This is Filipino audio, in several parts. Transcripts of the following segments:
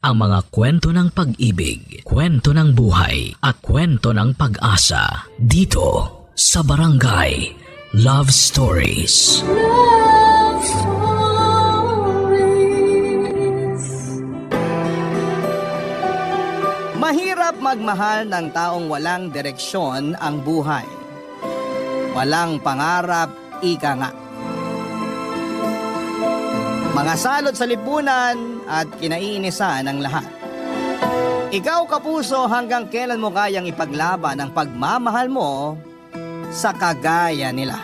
ang mga kwento ng pag-ibig, kwento ng buhay, at kwento ng pag-asa dito sa Barangay Love Stories. Love Stories. Mahirap magmahal ng taong walang direksyon ang buhay. Walang pangarap, ika nga. Mga salot sa lipunan at kinaiinisan ng lahat. Ikaw kapuso, hanggang kailan mo kayang ipaglaban ang pagmamahal mo sa kagaya nila?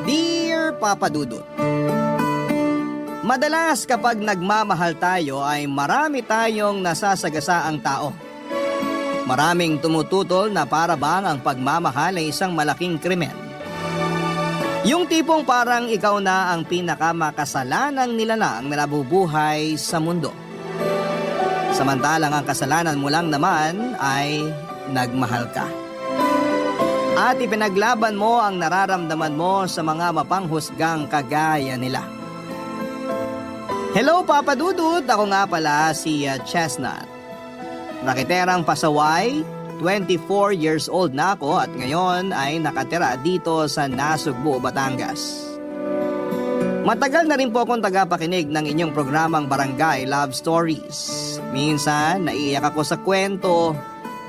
Dear Papa Dudut, madalas kapag nagmamahal tayo ay marami tayong nasasagasaang tao. Maraming tumututol na para bang ang pagmamahal ay isang malaking krimen. Yung tipong parang ikaw na ang pinakamakasalanang nilalang na nabubuhay sa mundo. Samantalang ang kasalanan mo lang naman ay nagmahal ka. At ipinaglaban mo ang nararamdaman mo sa mga mapanghusgang kagaya nila. Hello Papa Dudut, ako nga pala si Chestnut. Rakiterang pasaway, 24 years old na ako at ngayon ay nakatira dito sa Nasugbu, Batangas. Matagal na rin po akong tagapakinig ng inyong programang Barangay Love Stories. Minsan, naiiyak ako sa kwento,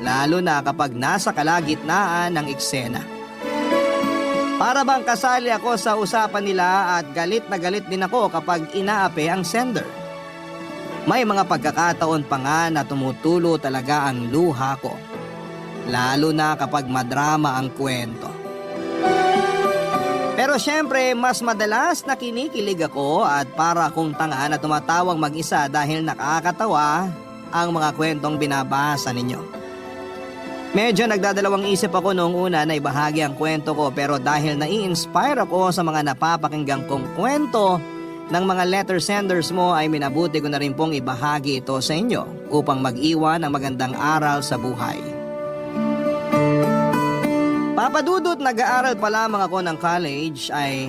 lalo na kapag nasa kalagitnaan ng eksena. Para bang kasali ako sa usapan nila at galit na galit din ako kapag inaapi ang sender. May mga pagkakataon pa nga na tumutulo talaga ang luha ko, lalo na kapag madrama ang kwento. Pero syempre, mas madalas na kinikilig ako at para akong tanga na tumatawang mag-isa dahil nakakatawa ang mga kwentong binabasa ninyo. Medyo nagdadalawang isip ako noong una na ibahagi ang kwento ko, pero dahil nai-inspire ako sa mga napapakinggang kong kwento ng mga letter senders mo ay minabuti ko na rin pong ibahagi ito sa inyo upang mag-iwan ng magandang aral sa buhay. Papa Dudut, nag-aaral pa lamang ako ng college ay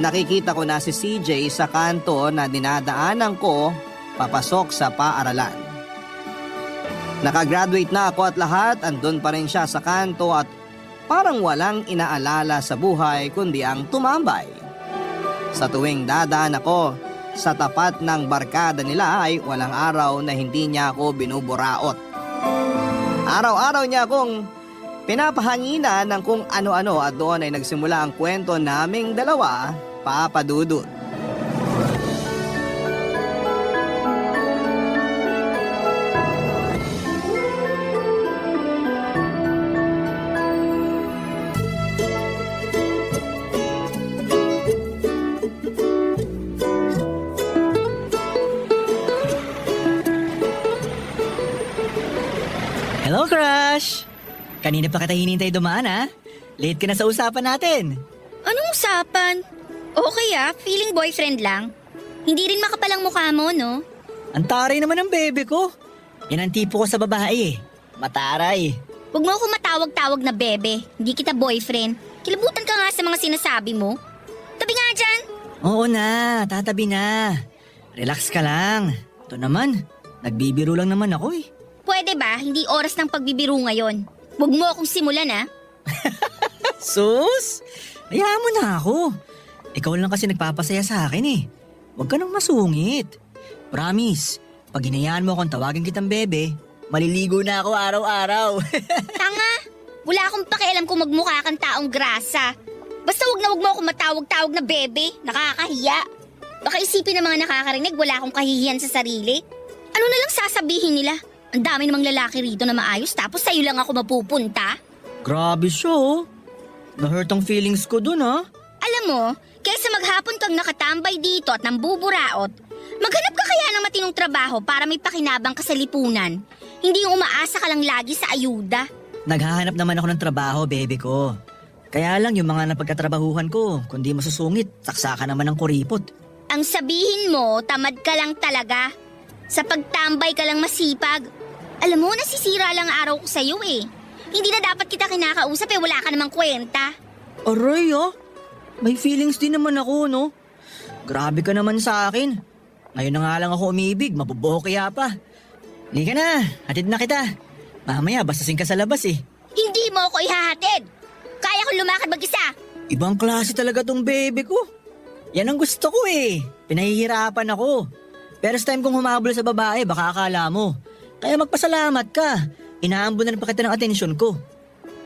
nakikita ko na si CJ sa kanto na dinadaanan ko papasok sa paaralan. Nakagraduate na ako at lahat, andun pa rin siya sa kanto at parang walang inaalala sa buhay kundi ang tumambay. Sa tuwing dadaan ako sa tapat ng barkada nila ay walang araw na hindi niya ako binuburaot. Araw-araw niya akong pinapahanginan ng kung ano-ano at doon ay nagsimula ang kwento naming dalawa, Papa Dudut. Hello, crush! Kanina pa kita hinintay dumaan, ha? Late ka na sa usapan natin. Anong usapan? Okay feeling boyfriend lang. Hindi rin makapalang mukha mo, no? Ang taray naman ng bebe ko. Yan ang tipo ko sa babae, eh. Mataray. Huwag mo ako matawag-tawag na bebe. Hindi kita boyfriend. Kilabutan ka nga sa mga sinasabi mo. Tabi nga dyan! Oo na, tatabi na. Relax ka lang. Ito naman, nagbibiro lang naman ako, eh. Pwede ba? Hindi oras ng pagbibiro ngayon. Huwag mo akong simulan, Sus! Hayaan mo na ako. Ikaw lang kasi nagpapasaya sa akin, eh. Huwag ka nang masungit. Promise, pag hinayaan mo akong tawagin kitang bebe, maliligo na ako araw-araw. Tanga! Wala akong pakialam kung magmukha kang taong grasa. Basta huwag mo akong matawag-tawag na bebe. Nakakahiya. Baka isipin ng mga nakakarinig wala akong kahihiyan sa sarili. Ano na lang sasabihin nila? Ang dami namang lalaki rito na maayos tapos sa'yo lang ako mapupunta? Grabe siya, oh. Na-hurt ang feelings ko dun, ha? Alam mo, kaysa maghapon kang nakatambay dito at nambuburaot, maghanap ka kaya ng matinong trabaho para may pakinabang ka sa lipunan. Hindi yung umaasa ka lang lagi sa ayuda. Naghahanap naman ako ng trabaho, bebe ko. Kaya lang yung mga napagkatrabahuhan ko, kundi masusungit, saksakan naman ng kuripot. Ang sabihin mo, tamad ka lang talaga. Sa pagtambay ka lang masipag. Alam mo, nasisira lang ang araw ko sa'yo eh. Hindi na dapat kita kinakausap wala ka namang kwenta. Aray, May feelings din naman ako, no? Grabe ka naman sa akin. Ngayon na nga lang ako umibig, mabubuo kaya pa. Halika na, hatid na kita. Mamaya, bastasin ka sa labas eh. Hindi mo ako ihahatid. Kaya kong lumakad mag-isa. Ibang klase talaga tong baby ko. Yan ang gusto ko eh. Pinahihirapan ako. Pero sa time kong humabol sa babae, baka akala mo. Kaya magpasalamat ka. Inaambunan pa kita ng atensyon ko.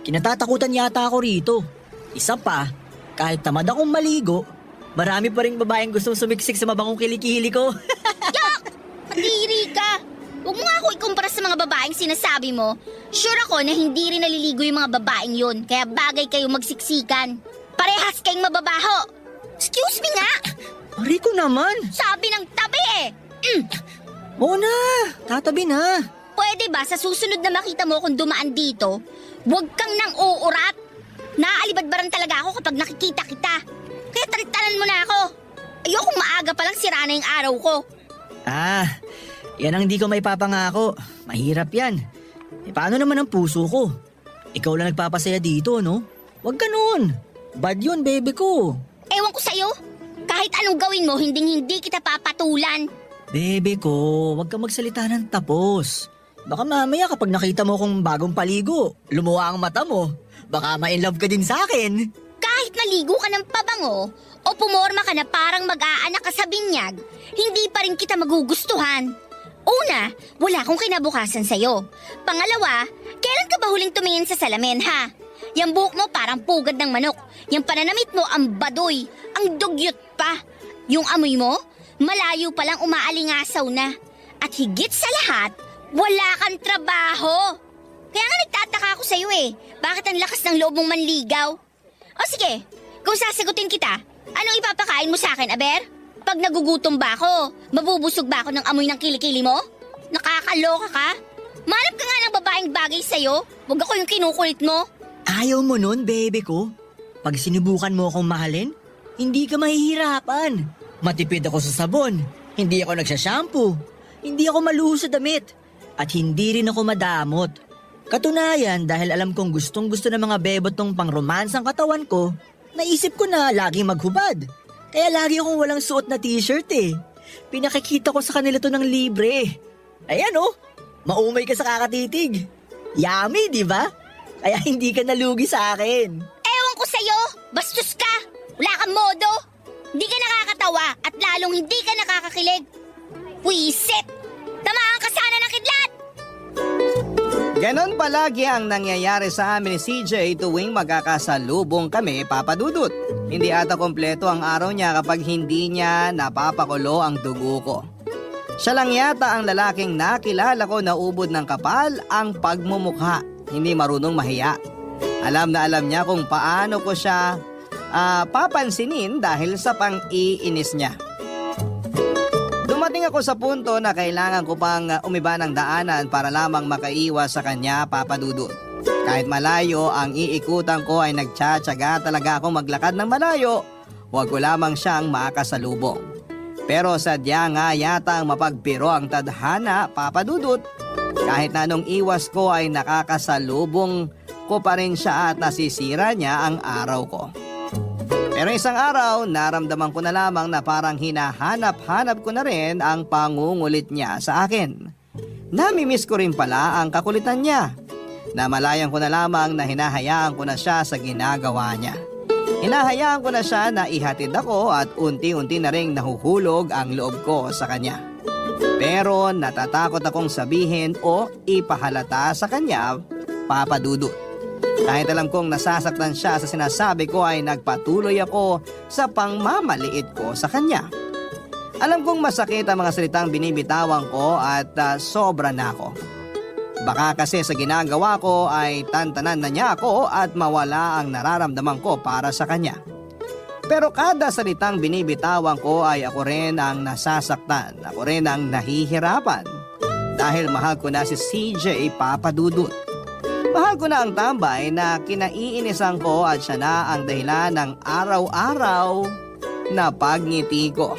Kinatatakutan yata ako rito. Isa pa, kahit tamad akong maligo, marami pa rin babaeng gustong sumiksik sa mabangong kilikili ko. Madiri ka. Huwag mo nga ako ikumpara sa mga babaeng sinasabi mo. Sure ako na hindi rin naliligo yung mga babaeng yun. Kaya bagay kayo magsiksikan. Parehas kayong mababaho. Excuse me nga. Pari ko naman. Sabi ng tabi eh. Oo na, tatabi na. Pwede ba sa susunod na makita mo akong dumaan dito, huwag kang nang uurat. Naaalibadbaran talaga ako kapag nakikita kita. Kaya taritanan mo na ako. Ayokong maaga pa lang sira na yung araw ko. Yan ang hindi ko may papangako. Mahirap yan. Paano naman ang puso ko? Ikaw lang nagpapasaya dito, no? Huwag ganun. Bad yun, baby ko. Ewan ko sa'yo. Kahit anong gawin mo, hindi kita papatulan. Bebe ko, huwag ka magsalita ng tapos. Baka mamaya kapag nakita mo kong bagong paligo, lumuwa ang mata mo. Baka ma-inlove ka din sa akin. Kahit maligo ka ng pabango o pumorma ka na parang mag-aanak ka sa binyag, hindi pa rin kita magugustuhan. Una, wala akong kinabukasan sa'yo. Pangalawa, kailan ka ba huling tumingin sa salamin, ha? Yang buhok mo parang pugad ng manok. Yang pananamit mo ang badoy, ang dugyot pa. Yung amoy mo, malayo palang umaalingasaw na. At higit sa lahat, wala kang trabaho. Kaya nga nagtataka ako sa'yo eh. Bakit ang lakas ng loob mong manligaw? O sige, kung sasagutin kita, anong ipapakain mo sa akin, Aber? Pag nagugutom ba ako, mabubusog ba ako ng amoy ng kilikili mo? Nakakaloka ka? Manap ka nga ng babaeng bagay sa'yo. Huwag ako yung kinukulit mo. Ayaw mo nun, baby ko? Pag sinubukan mo akong mahalin, hindi ka mahihirapan. Matipid ako sa sabon, hindi ako nagsashampoo, hindi ako maluho sa damit, at hindi rin ako madamot. Katunayan, dahil alam kong gustong-gusto ng mga bebot tong pang-romansang katawan ko, naisip ko na laging maghubad. Kaya lagi akong walang suot na t-shirt eh. Pinakikita ko sa kanila to ng libre. Ayan oh, maumay ka sa kakatitig. Yummy, di ba? Kaya hindi ka nalugi sa akin. Ewan ko sa'yo, bastos ka. Wala kang modo. Hindi ka nakakatawa at lalong hindi ka nakakakilig. Wisit! Tamaan ka sana ng kidlat! Ganon palagi ang nangyayari sa amin ni CJ tuwing magkakasalubong kami, Papa Dudut. Hindi ata kompleto ang araw niya kapag hindi niya napapakulo ang dugo ko. Siya lang yata ang lalaking nakilala ko na ubod ng kapal ang pagmumukha. Hindi marunong mahiya. Alam na alam niya kung paano ko siya papansinin dahil sa pang-iinis niya. Dumating ako sa punto na kailangan ko pang umiba ng daanan para lamang makaiwas sa kanya, Papa Dudut. Kahit malayo ang iikutan ko ay nagtsatsaga talaga akong maglakad ng malayo, huwag ko lamang siyang makasalubong. Pero sadya nga yata ang mapagpiro ang tadhana, Papa Dudut. Kahit na anong iwas ko ay nakakasalubong ko pa rin siya at nasisira niya ang araw ko. Pero isang araw, naramdaman ko na lamang na parang hinahanap-hanap ko na rin ang pangungulit niya sa akin. Namimiss ko rin pala ang kakulitan niya. Namalayan ko na lamang na hinahayaan ko na siya sa ginagawa niya. Hinahayaan ko na siya na ihatid ako at unti-unti na ring nahuhulog ang loob ko sa kanya. Pero natatakot akong sabihin o ipahalata sa kanya, Papa Dudut. Kahit alam kong nasasaktan siya sa sinasabi ko ay nagpatuloy ako sa pangmamaliit ko sa kanya. Alam kong masakit ang mga salitang binibitawan ko at sobra na ako. Baka kasi sa ginagawa ko ay tantanan na niya ako at mawala ang nararamdaman ko para sa kanya. Pero kada salitang binibitawan ko ay ako rin ang nasasaktan, ako rin ang nahihirapan. Dahil mahal ko na si CJ, Papa Dudut. Mahal ko na ang tambay na kinaiinisan ko at siya na ang dahilan ng araw-araw na pagngiti ko.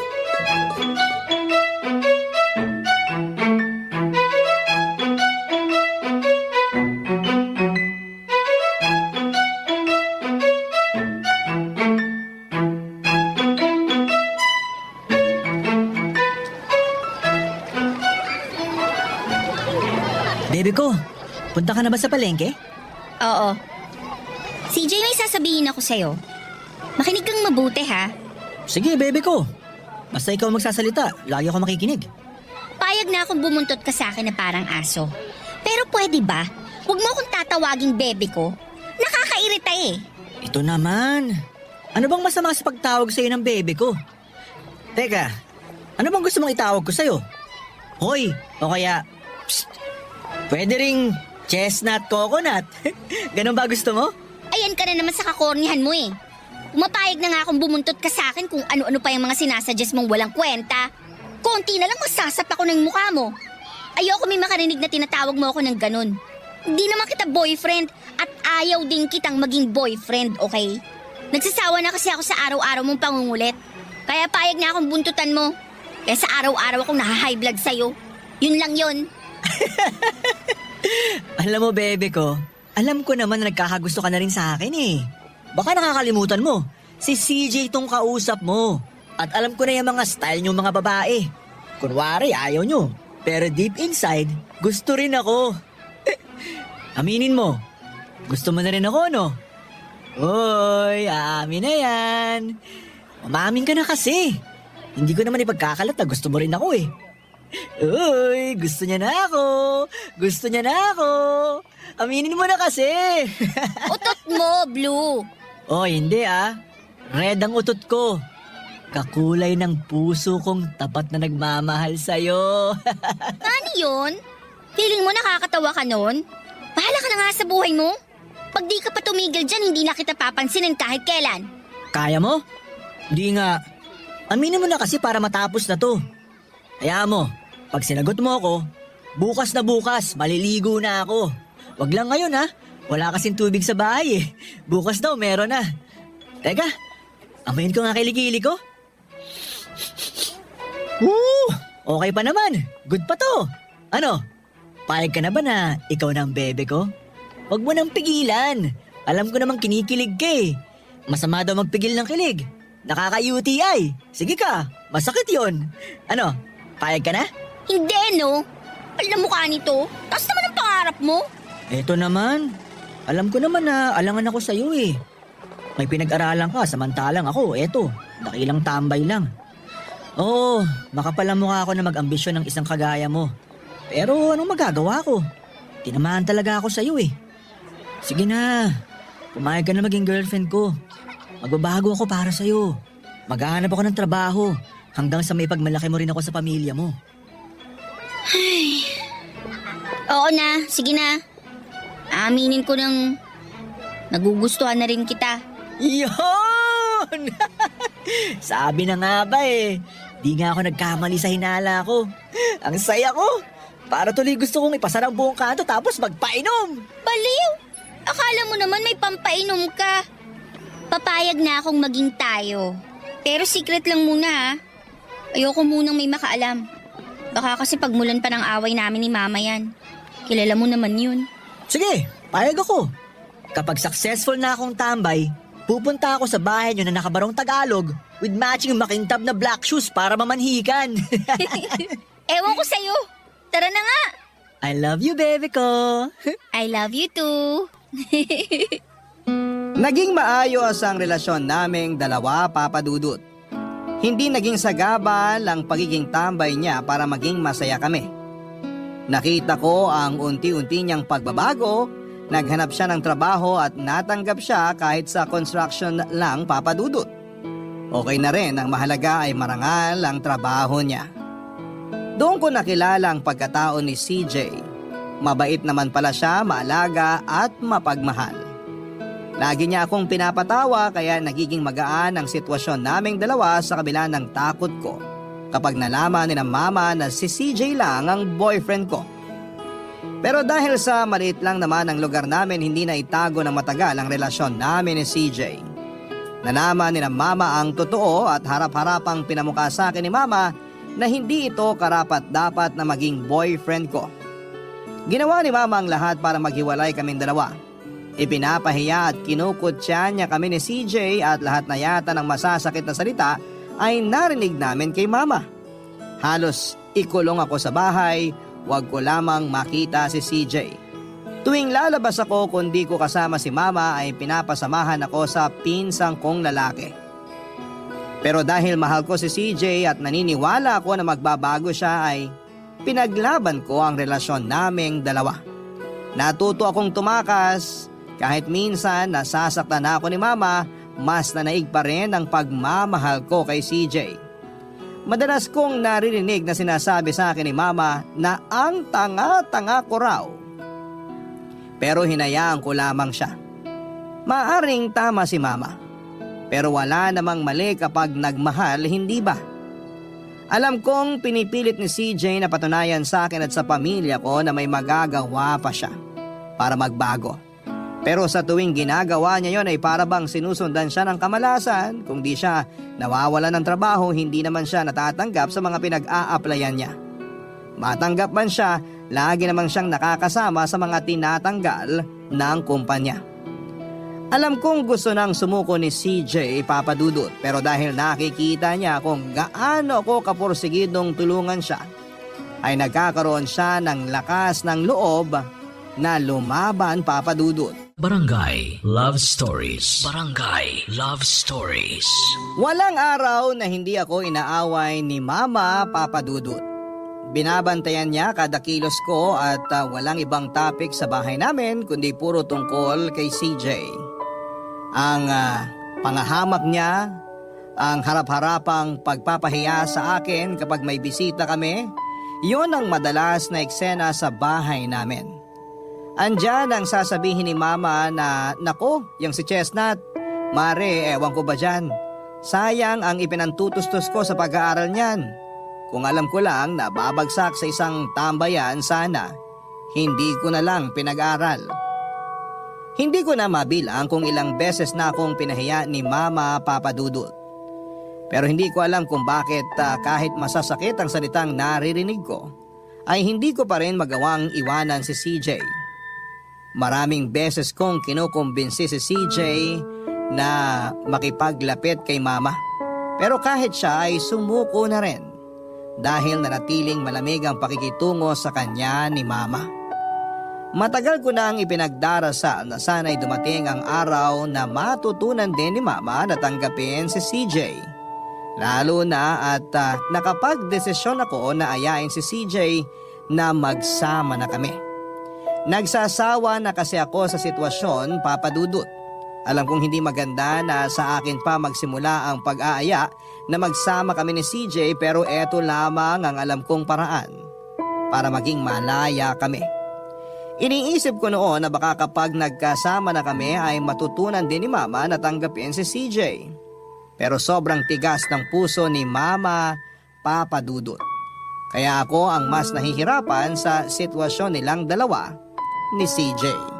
Bebe ko, punta ka na ba sa palengke? Oo. CJ, may sasabihin ako sa'yo. Makinig kang mabuti ha. Sige, bebe ko. Basta ikaw magsasalita, lagi ako makikinig. Payag na akong bumuntot ka sa akin na parang aso. Pero pwede ba? Huwag mo akong tatawaging bebe ko. Nakakairita eh. Ito naman. Ano bang masama sa pagtawag sa'yo ng bebe ko? Teka, ano bang gusto mong itawag ko sa'yo? Hoy, o kaya, psst, pwede ring chestnut coconut. Ganun ba gusto mo? Ayan ka na naman sa kakornihan mo eh. Pumapayag na nga akong bumuntot ka sa akin kung ano-ano pa yung mga sinasuggest mong walang kwenta. Konti na lang masasap ako ng mukha mo. Ayoko may makarinig na tinatawag mo ako ng ganun. Hindi naman kita boyfriend at ayaw din kitang maging boyfriend, okay? Nagsasawa na kasi ako sa araw-araw mong pangungulit. Kaya payag na akong buntutan mo. Kaya sa araw-araw akong naha-high blood sa'yo. Yun lang yun. Alam mo, bebe ko, alam ko naman na nagkakagusto ka na rin sa akin eh. Baka nakakalimutan mo, si CJ tong kausap mo. At alam ko na yung mga style nyo mga babae. Kunwari, ayaw nyo. Pero deep inside, gusto rin ako. Aminin mo, gusto mo na rin ako, no? Hoy, aamin na yan. Umamin ka na kasi. Hindi ko naman ipagkakalat na gusto mo rin ako eh. Uy, gusto niya na ako. Gusto niya na ako. Aminin mo na kasi. Utot mo, Blue. Oh, hindi ah. Red ang utot ko. Kakulay ng puso kong tapat na nagmamahal sa'yo. Ano yun? Feeling mo nakakatawa ka nun? Bahala ka na nga sa buhay mo. Pag di ka pa tumigil dyan, hindi na kita papansinin kahit kailan. Kaya mo? Di nga. Aminin mo na kasi para matapos na to. Kaya mo, pag sinagot mo ako, bukas na bukas, maliligo na ako. Wag lang ngayon ha. Wala kasing tubig sa bahay eh. Bukas daw meron na. Teka, amayin ko nga kilikili ko. Okay pa naman. Good pa to. Ano? Payag ka na ba na ikaw na ang bebe ko? Huwag mo nang pigilan. Alam ko namang kinikilig ka eh. Masama daw magpigil ng kilig. Nakaka-UTI. Sige ka, masakit yon. Ano, payag ka na? Hindi, no? Pal na mukha nito. Taas naman ang pangarap mo. Eto naman. Alam ko naman na alangan ako sa'yo eh. May pinag-aralan ka, samantalang ako, eto, dakilang tambay lang. Oo, makapal ang mukha ako na mag-ambisyon ng isang kagaya mo. Pero anong magagawa ko? Tinamaan talaga ako sa'yo eh. Sige na, pumayag ka na maging girlfriend ko. Magbabago ako para sa'yo. Maghahanap ako ng trabaho hanggang sa may pagmalaki mo rin ako sa pamilya mo. Oo na, sige na. Aminin ko nang nagugustuhan na rin kita. Yun! Sabi na nga ba eh. Di nga ako nagkamali sa hinala ko. Ang saya ko. Para tuloy gusto kong ipasar ang buong kanto tapos magpainom. Baliw! Akala mo naman may pampainom ka. Papayag na akong maging tayo. Pero secret lang muna ha. Ayoko munang may makaalam. Baka kasi pagmulan pa ng away namin ni Mama yan. Kilala mo naman yun. Sige, payag ako. Kapag successful na akong tambay, pupunta ako sa bahay nyo na nakabarong Tagalog with matching makintab na black shoes para mamanhikan. Ewan ko sa'yo. Tara na nga. I love you, baby ko. I love you too. Naging maayos ang relasyon naming dalawa, Papa Dudut. Hindi naging sagabal ang pagiging tambay niya para maging masaya kami. Nakita ko ang unti-unti niyang pagbabago, naghanap siya ng trabaho at natanggap siya kahit sa construction lang, Papa Dudut. Okay na rin, ang mahalaga ay marangal ang trabaho niya. Doon ko nakilala ang pagkatao ni CJ. Mabait naman pala siya, maalaga at mapagmahal. Lagi niya akong pinapatawa kaya nagiging magaan ang sitwasyon naming dalawa sa kabila ng takot ko kapag nalaman ni ng mama na si CJ lang ang boyfriend ko. Pero dahil sa maliit lang naman ang lugar namin, hindi na itago ng matagal ang relasyon namin ni CJ. Nalaman ni ng mama ang totoo at harap-harapang pinamukha sa akin ni mama na hindi ito karapat-dapat na maging boyfriend ko. Ginawa ni mama ang lahat para maghiwalay kaming dalawa. Ipinapahiya at kinukutya niya kami ni CJ at lahat na yata ng masasakit na salita ay narinig namin kay mama. Halos ikulong ako sa bahay, wag ko lamang makita si CJ. Tuwing lalabas ako kundi ko kasama si mama ay pinapasamahan ako sa pinsang kong lalaki. Pero dahil mahal ko si CJ at naniniwala ako na magbabago siya ay pinaglaban ko ang relasyon naming dalawa. Natuto akong tumakas kahit minsan nasasaktan na ako ni mama, mas nanaig pa rin ang pagmamahal ko kay CJ. Madalas kong naririnig na sinasabi sa akin ni mama na ang tanga-tanga ko raw. Pero hinayaan ko lamang siya. Maaring tama si mama. Pero wala namang mali kapag nagmahal, hindi ba? Alam kong pinipilit ni CJ na patunayan sa akin at sa pamilya ko na may magagawa pa siya para magbago. Pero sa tuwing ginagawa niya yon ay para bang sinusundan siya ng kamalasan. Kung di siya nawawala ng trabaho, hindi naman siya natatanggap sa mga pinag-a-applyan niya. Matanggap man siya, lagi namang siyang nakakasama sa mga tinatanggal ng kumpanya. Alam kong gusto nang sumuko ni CJ Papadudut, pero dahil nakikita niya kung gaano ako kapursigidong tulungan siya, ay nagkakaroon siya ng lakas ng loob na lumaban, Papadudut. Barangay Love Stories. Barangay Love Stories. Walang araw na hindi ako inaaway ni Mama, Papadudut. Binabantayan niya kada kilos ko at walang ibang topic sa bahay namin kundi puro tungkol kay CJ. Ang pangahamak niya, ang harap-harapang pagpapahiya sa akin kapag may bisita kami, yon ang madalas na eksena sa bahay namin. Andyan ang sasabihin ni Mama na, "Nako, yung si Chestnut, mare, ewan ko ba dyan? Sayang ang ipinantutustos ko sa pag-aaral niyan. Kung alam ko lang na babagsak sa isang tambayan sana, hindi ko na lang pinag-aral." Hindi ko na mabilang kung ilang beses na akong pinahiya ni Mama, Papadudut. Pero hindi ko alam kung bakit kahit masasakit ang salitang naririnig ko, ay hindi ko pa rin magawang iwanan si CJ. Maraming beses kong kinukumbinsi si CJ na makipaglapit kay Mama. Pero kahit siya ay sumuko na rin dahil nanatiling malamig ang pakikitungo sa kanya ni Mama. Matagal ko nang ipinagdarasal na sana'y dumating ang araw na matutunan din ni Mama na tanggapin si CJ. Lalo na at nakapagdesisyon ako na ayain si CJ na magsama na kami. Nagsasawa na kasi ako sa sitwasyon, Papadudut. Alam kong hindi maganda na sa akin pa magsimula ang pag-aaya na magsama kami ni CJ, pero eto lamang ang alam kong paraan para maging malaya kami. Iniisip ko noon na baka kapag nagkasama na kami ay matutunan din ni Mama na tanggapin si CJ. Pero sobrang tigas ng puso ni Mama, Papadudut. Kaya ako ang mas nahihirapan sa sitwasyon nilang dalawa ni CJ.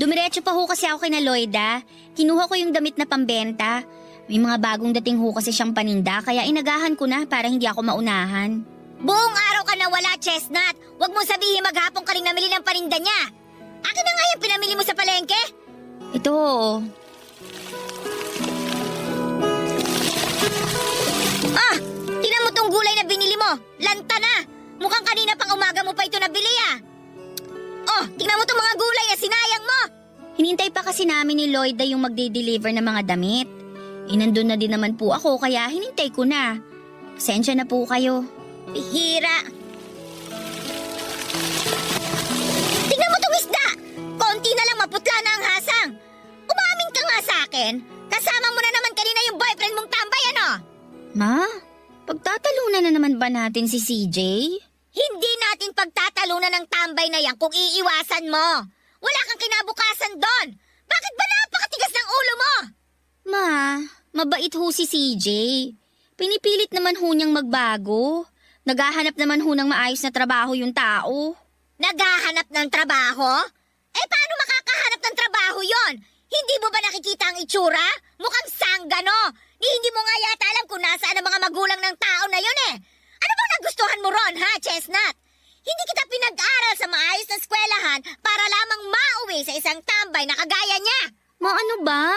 Dumiretso pa ho kasi ako kay na Loida. Kinuha ko yung damit na pambenta. May mga bagong dating ho kasi siyang paninda, kaya inagahan ko na para hindi ako maunahan. Buong araw ka na wala, Chestnut. Huwag mong sabihin maghapon ka rin namili ng paninda niya. Akin na nga yung pinamili mo sa palengke. Ito. Tingnan mo tong gulay na binili mo. Lanta na. Mukhang kanina pang umaga mo pa ito nabili tingnan mo tong mga gulay sinayang mo. Hinintay pa kasi namin ni Loida yung magde-deliver ng mga damit. Nandun na din naman po ako kaya hinintay ko na. Pasensya na po kayo. Bihira. Tingnan mo tong isda. Konti na lang maputla na ang hasang. Umamin ka nga sa akin. Kasama mo na naman kanina yung boyfriend mong tambay, ano? Ma, pagtatalunan na naman ba natin si CJ? Hindi natin pagtatalunan ng tambay na yan kung iiwasan mo. Wala kang kinabukasan doon. Bakit ba napakatigas ng ulo mo? Ma, mabait ho si CJ. Pinipilit naman ho niyang magbago. Naghahanap naman ho ng maayos na trabaho yung tao. Naghahanap ng trabaho? Paano makakahanap ho yon. Hindi mo ba nakikita ang itsura? Mukhang sanggano. Hindi mo nga yata alam kung nasaan ang mga magulang ng tao na yon eh. Ano bang nagustuhan mo ron, ha, Chestnut? Hindi kita pinag-aral sa maayos na eskwelahan para lamang mauwi sa isang tambay na kagaya niya. Ano ba?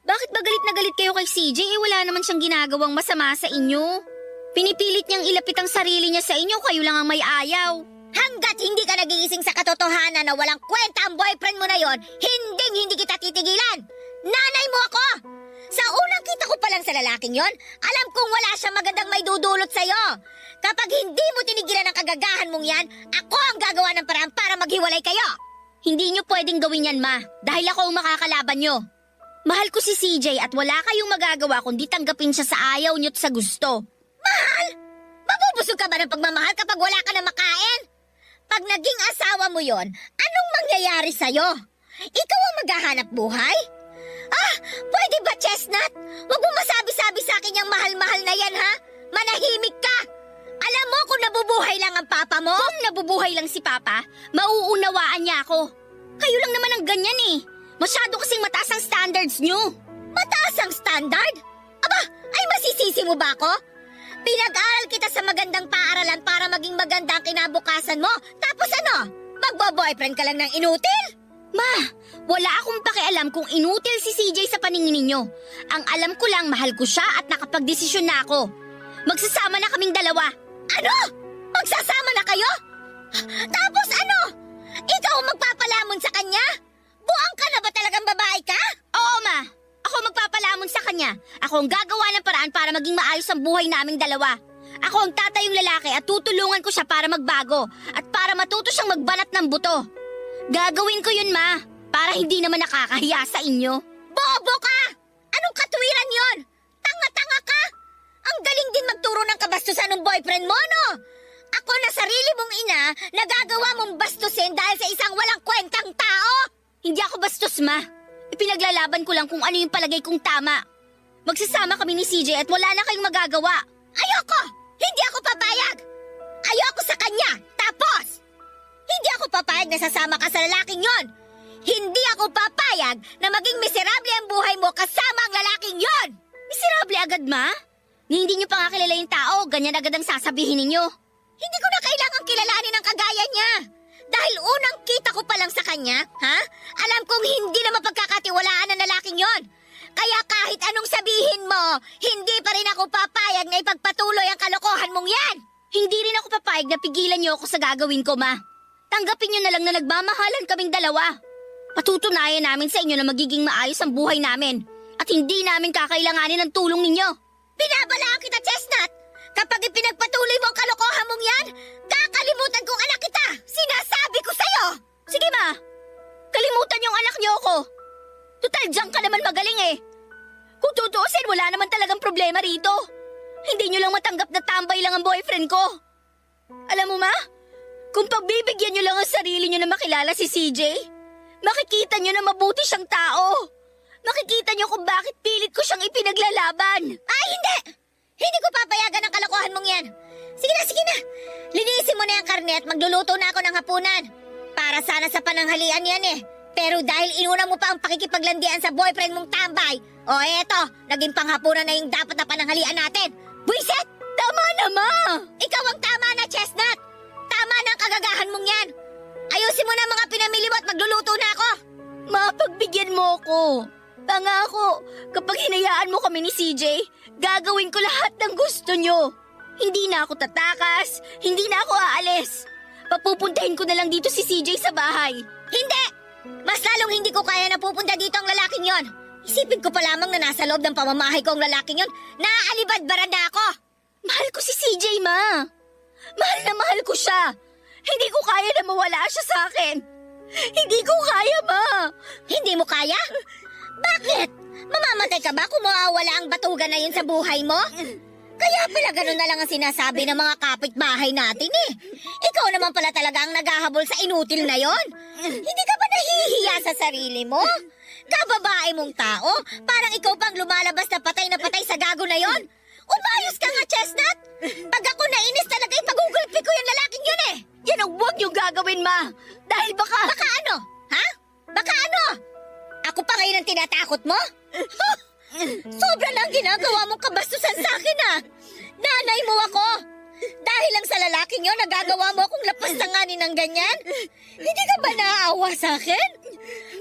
Bakit ba galit na galit kayo kay CJ? Wala naman siyang ginagawang masama sa inyo. Pinipilit niyang ilapit ang sarili niya sa inyo, kayo lang ang may ayaw. Hanggat hindi ka nagigising sa katotohanan na walang kwenta ang boyfriend mo na yon, hindi kita titigilan. Nanay mo ako! Sa unang kita ko pa lang sa lalaking yon, alam kong wala siyang magandang may dudulot sa'yo. Kapag hindi mo tinigilan ang kagagahan mong yan, ako ang gagawa ng paraan para maghiwalay kayo. Hindi niyo pwedeng gawin yan, Ma, dahil ako ang makakalaban niyo. Mahal ko si CJ at wala kayong magagawa kundi tanggapin siya sa ayaw niyo at sa gusto. Mahal? Mabubusog ka ba ng pagmamahal kapag wala ka na makain? Pag naging asawa mo yon, anong mangyayari sa'yo? Ikaw ang maghahanap buhay? Pwede ba, Chestnut? Huwag mo masabi-sabi sa akin yung mahal-mahal na yan, ha? Manahimik ka! Alam mo kung nabubuhay lang ang papa mo? Kung nabubuhay lang si papa, mauunawaan niya ako. Kayo lang naman ang ganyan eh. Masyado kasing mataas ang standards niyo. Mataas ang standard? Aba, ay masisisi mo ba ako? Pinag-aral kita sa magandang paaralan para maging maganda ang kinabukasan mo. Tapos ano? Magbo-boyfriend ka lang ng inutil? Ma, wala akong pakialam kung inutil si CJ sa paningin ninyo. Ang alam ko lang mahal ko siya at nakapagdesisyon na ako. Magsasama na kaming dalawa. Ano? Magsasama na kayo? Tapos ano? Ikaw ang magpapalamon sa kanya? Buang ka na ba talagang babae ka? Oo, Ma. Ako magpapalamon sa kanya. Ako ang gagawa ng paraan para maging maayos ang buhay naming dalawa. Ako ang tatayong lalaki at tutulungan ko siya para magbago at para matuto siyang magbanat ng buto. Gagawin ko yun, Ma, para hindi naman nakakahiya sa inyo. Bobo ka! Anong katwiran yon? Tanga-tanga ka! Ang galing din magturo ng kabastusan ng boyfriend mo, no? Ako na sarili mong ina, nagagawa mong bastusin dahil sa isang walang kwentang tao? Hindi ako bastos, Ma. Ipinaglalaban ko lang kung ano yung palagay kong tama. Magsasama kami ni CJ at wala na kayong magagawa. Ayoko! Hindi ako papayag! Ayoko sa kanya! Tapos! Hindi ako papayag na sasama ka sa lalaking yon! Hindi ako papayag na maging miserable ang buhay mo kasama ang lalaking yon! Miserable agad, Ma? Hindi niyo pa nga kilala yung tao, ganyan agad ang sasabihin ninyo. Hindi ko na kailangang kilalanin ang kagaya niya. Dahil unang kita ko pa lang sa kanya, ha? Alam kong hindi na mapagkakatiwalaan ang lalaking yon. Kaya kahit anong sabihin mo, hindi pa rin ako papayag na ipagpatuloy ang kalokohan mong yan. Hindi rin ako papayag na pigilan niyo ako sa gagawin ko, Ma. Tanggapin niyo na lang na nagmamahalan kaming dalawa. Patutunayan namin sa inyo na magiging maayos ang buhay namin at hindi namin kakailanganin ng tulong ninyo. Binabalaan kita, Chestnut! Kapag ipinagpatuloy mo ang kalokohan mong yan, kakalimutan kong anak kita! Sinasabi ko sa'yo! Sige, Ma! Kalimutan yung anak niyo ako! Total, diyan ka naman magaling eh! Kung tutuusin, wala naman talagang problema rito! Hindi niyo lang matanggap na tambay lang ang boyfriend ko! Alam mo, Ma? Kung pagbibigyan niyo lang ang sarili niyo na makilala si CJ, makikita niyo na mabuti siyang tao! Makikita niyo kung bakit pilit ko siyang ipinaglalaban! Ay, hindi! Hindi ko papayagan ang kalokohan mong yan! Sige na! Linisin mo na yung karne at magluluto na ako ng hapunan. Para sana sa pananghalian yan eh. Pero dahil inuna mo pa ang pakikipaglandian sa boyfriend mong tambay, o eto, naging panghapunan na yung dapat na pananghalian natin. Buisit! Tama na, Ma! Ikaw ang tama na, Chestnut! Tama na ang kagagahan mong yan! Ayusin mo na mga pinamili mo at magluluto na ako! Ma, pagbigyan mo ko! Pangako, kapag hinayaan mo kami ni CJ, gagawin ko lahat ng gusto nyo. Hindi na ako tatakas, hindi na ako aalis. Papupuntahin ko na lang dito si CJ sa bahay. Hindi! Mas lalong hindi ko kaya na pupunta dito ang lalaking yon. Isipin ko pa lamang na nasa loob ng pamamahay ko ang lalaking yon, naaalibad-barad na ako. Mahal ko si CJ, Ma. Mahal na mahal ko siya. Hindi ko kaya na mawala siya sa akin. Hindi ko kaya, Ma. Hindi mo kaya? Bakit? Mamamatay ka ba kung mawawala ang batugan na yun sa buhay mo? Kaya pala ganun na lang ang sinasabi ng mga kapitbahay natin eh. Ikaw naman pala talaga ang naghahabol sa inutil na yon. Hindi ka ba nahihiya sa sarili mo? Kababae mong tao, parang ikaw pang lumalabas na patay sa gago na yon. Umayos ka nga, Chestnut! Pag ako nainis talaga, ipagugulpi ko yung lalaking yun eh! Yan ang huwag niyong gagawin, Ma! Dahil baka... Baka ano? Ha? Baka ano? Ako pa ngayon ang tinatakot mo? Ha? Sobra lang ginagawa mong kabastusan sa akin ah! Nanay mo ako! Dahil lang sa lalaking yun, nagagawa mo akong lapastanganin ng ganyan? Hindi ka ba naaawa sa akin?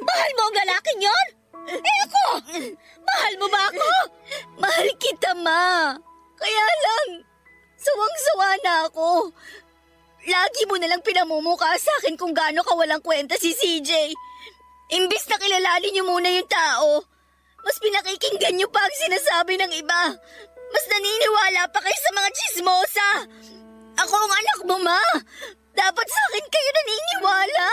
Mahal mo ang lalaking yun? Eh ako! Mahal mo ba ako? Mahal kita, Ma. Kaya lang, sawang-sawa na ako. Lagi mo nalang pinamumukha sa akin kung gaano ka walang kwenta si CJ. Imbis na kilalanin niyo muna yung tao, mas pinakikinggan niyo pa ang sinasabi ng iba. Mas naniniwala pa kayo sa mga chismosa. Ako ang anak mo, Ma. Dapat sa akin kayo naniniwala.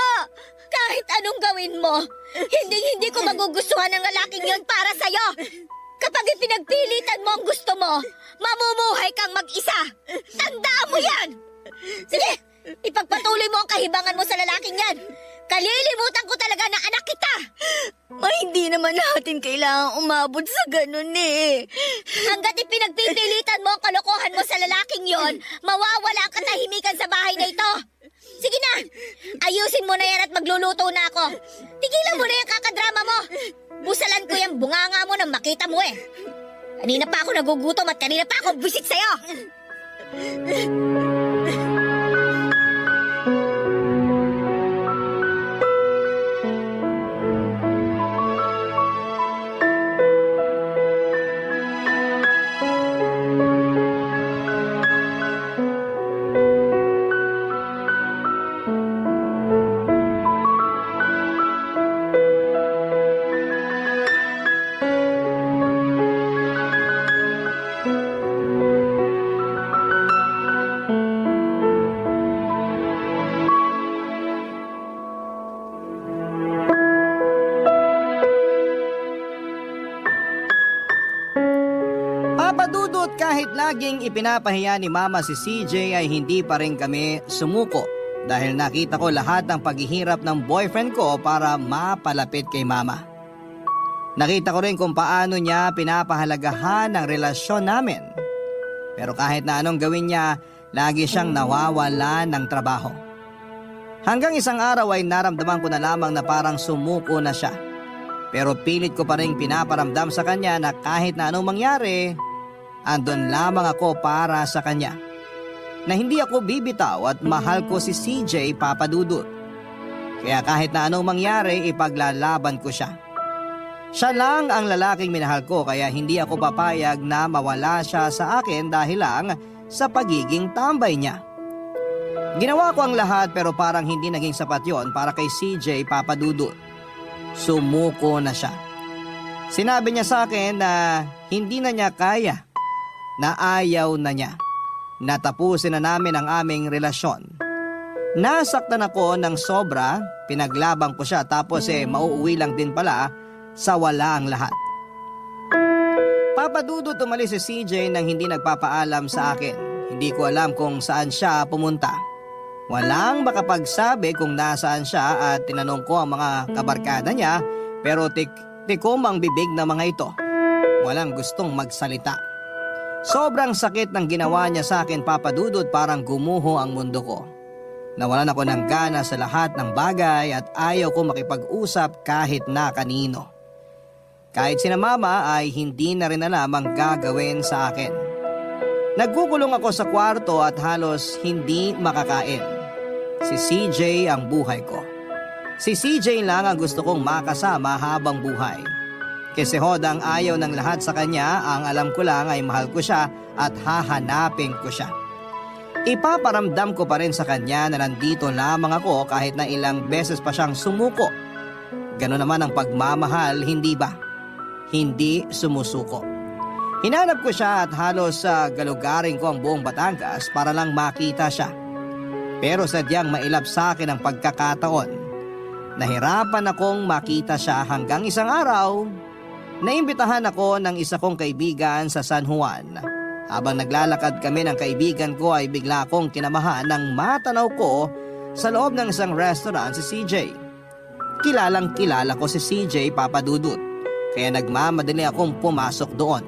Kahit anong gawin mo, hindi ko magugustuhan ang lalaking yun para sa'yo. Kapag ipinagpilitan mo ang gusto mo, mamumuhay kang mag-isa. Tandaan mo yan! Sige, ipagpatuloy mo ang kahibangan mo sa lalaking yan. Kalilimutan ko talaga na anak kita. Ma, hindi naman natin kailangang umabot sa ganun eh. Hanggat ipinagpipilitan mo ang kalokohan mo sa lalaking yon, mawawala ang katahimikan sa bahay na ito. Sige na, ayusin mo na yan at magluluto na ako. Tigilan mo na yung kakadrama mo. Busalan ko yung bunganga mo nang makita mo eh. Kanina pa ako nagugutom at kanina pa ako busit sa'yo. Papadudot kahit laging ipinapahiya ni Mama si CJ ay hindi pa rin kami sumuko dahil nakita ko lahat ng paghihirap ng boyfriend ko para mapalapit kay Mama. Nakita ko rin kung paano niya pinapahalagahan ang relasyon namin. Pero kahit na anong gawin niya, lagi siyang nawawala ng trabaho. Hanggang isang araw ay naramdaman ko na lamang na parang sumuko na siya. Pero pilit ko pa rin pinaparamdam sa kanya na kahit na anong mangyari, andun lamang ako para sa kanya. Na hindi ako bibitaw at mahal ko si CJ Papadudut. Kaya kahit na anong mangyari, ipaglalaban ko siya. Siya lang ang lalaking minahal ko kaya hindi ako papayag na mawala siya sa akin dahil lang sa pagiging tambay niya. Ginawa ko ang lahat pero parang hindi naging sapat yon para kay CJ Papadudut. Sumuko na siya. Sinabi niya sa akin na hindi na niya kaya, na ayaw na niya. Natapusin na namin ang aming relasyon. Nasaktan ako ng sobra, pinaglabang ko siya tapos mauuwi lang din pala sa wala ang lahat. Papadudot umalis si CJ nang hindi nagpapaalam sa akin. Hindi ko alam kung saan siya pumunta. Walang makapagsabi kung nasaan siya at tinanong ko ang mga kabarkada niya pero tikom ang bibig ng mga ito. Walang gustong magsalita. Sobrang sakit ng ginawa niya sa akin, Papadudot, parang gumuho ang mundo ko. Nawalan ako ng gana sa lahat ng bagay at ayaw ko makipag-usap kahit na kanino. Kahit sina Mama ay hindi na rin alam ang gagawin sa akin. Nagkukulong ako sa kwarto at halos hindi makakain. Si CJ ang buhay ko. Si CJ lang ang gusto kong makasama habang buhay. Kasi hodang ayaw ng lahat sa kanya, ang alam ko lang ay mahal ko siya at hahanapin ko siya. Ipaparamdam ko pa rin sa kanya na nandito lamang ako kahit na ilang beses pa siyang sumuko. Gano'n naman ang pagmamahal, hindi ba? Hindi sumusuko. Hinanap ko siya at halos galugarin ko ang buong Batangas para lang makita siya. Pero sadyang mailap sa akin ang pagkakataon. Nahirapan akong makita siya hanggang isang araw, naimbitahan ako ng isa kong kaibigan sa San Juan. Habang naglalakad kami ng kaibigan ko ay bigla akong kinamahan nang matanaw ko sa loob ng isang restaurant si CJ. Kilalang kilala ko si CJ Papadudut, kaya nagmamadali akong pumasok doon.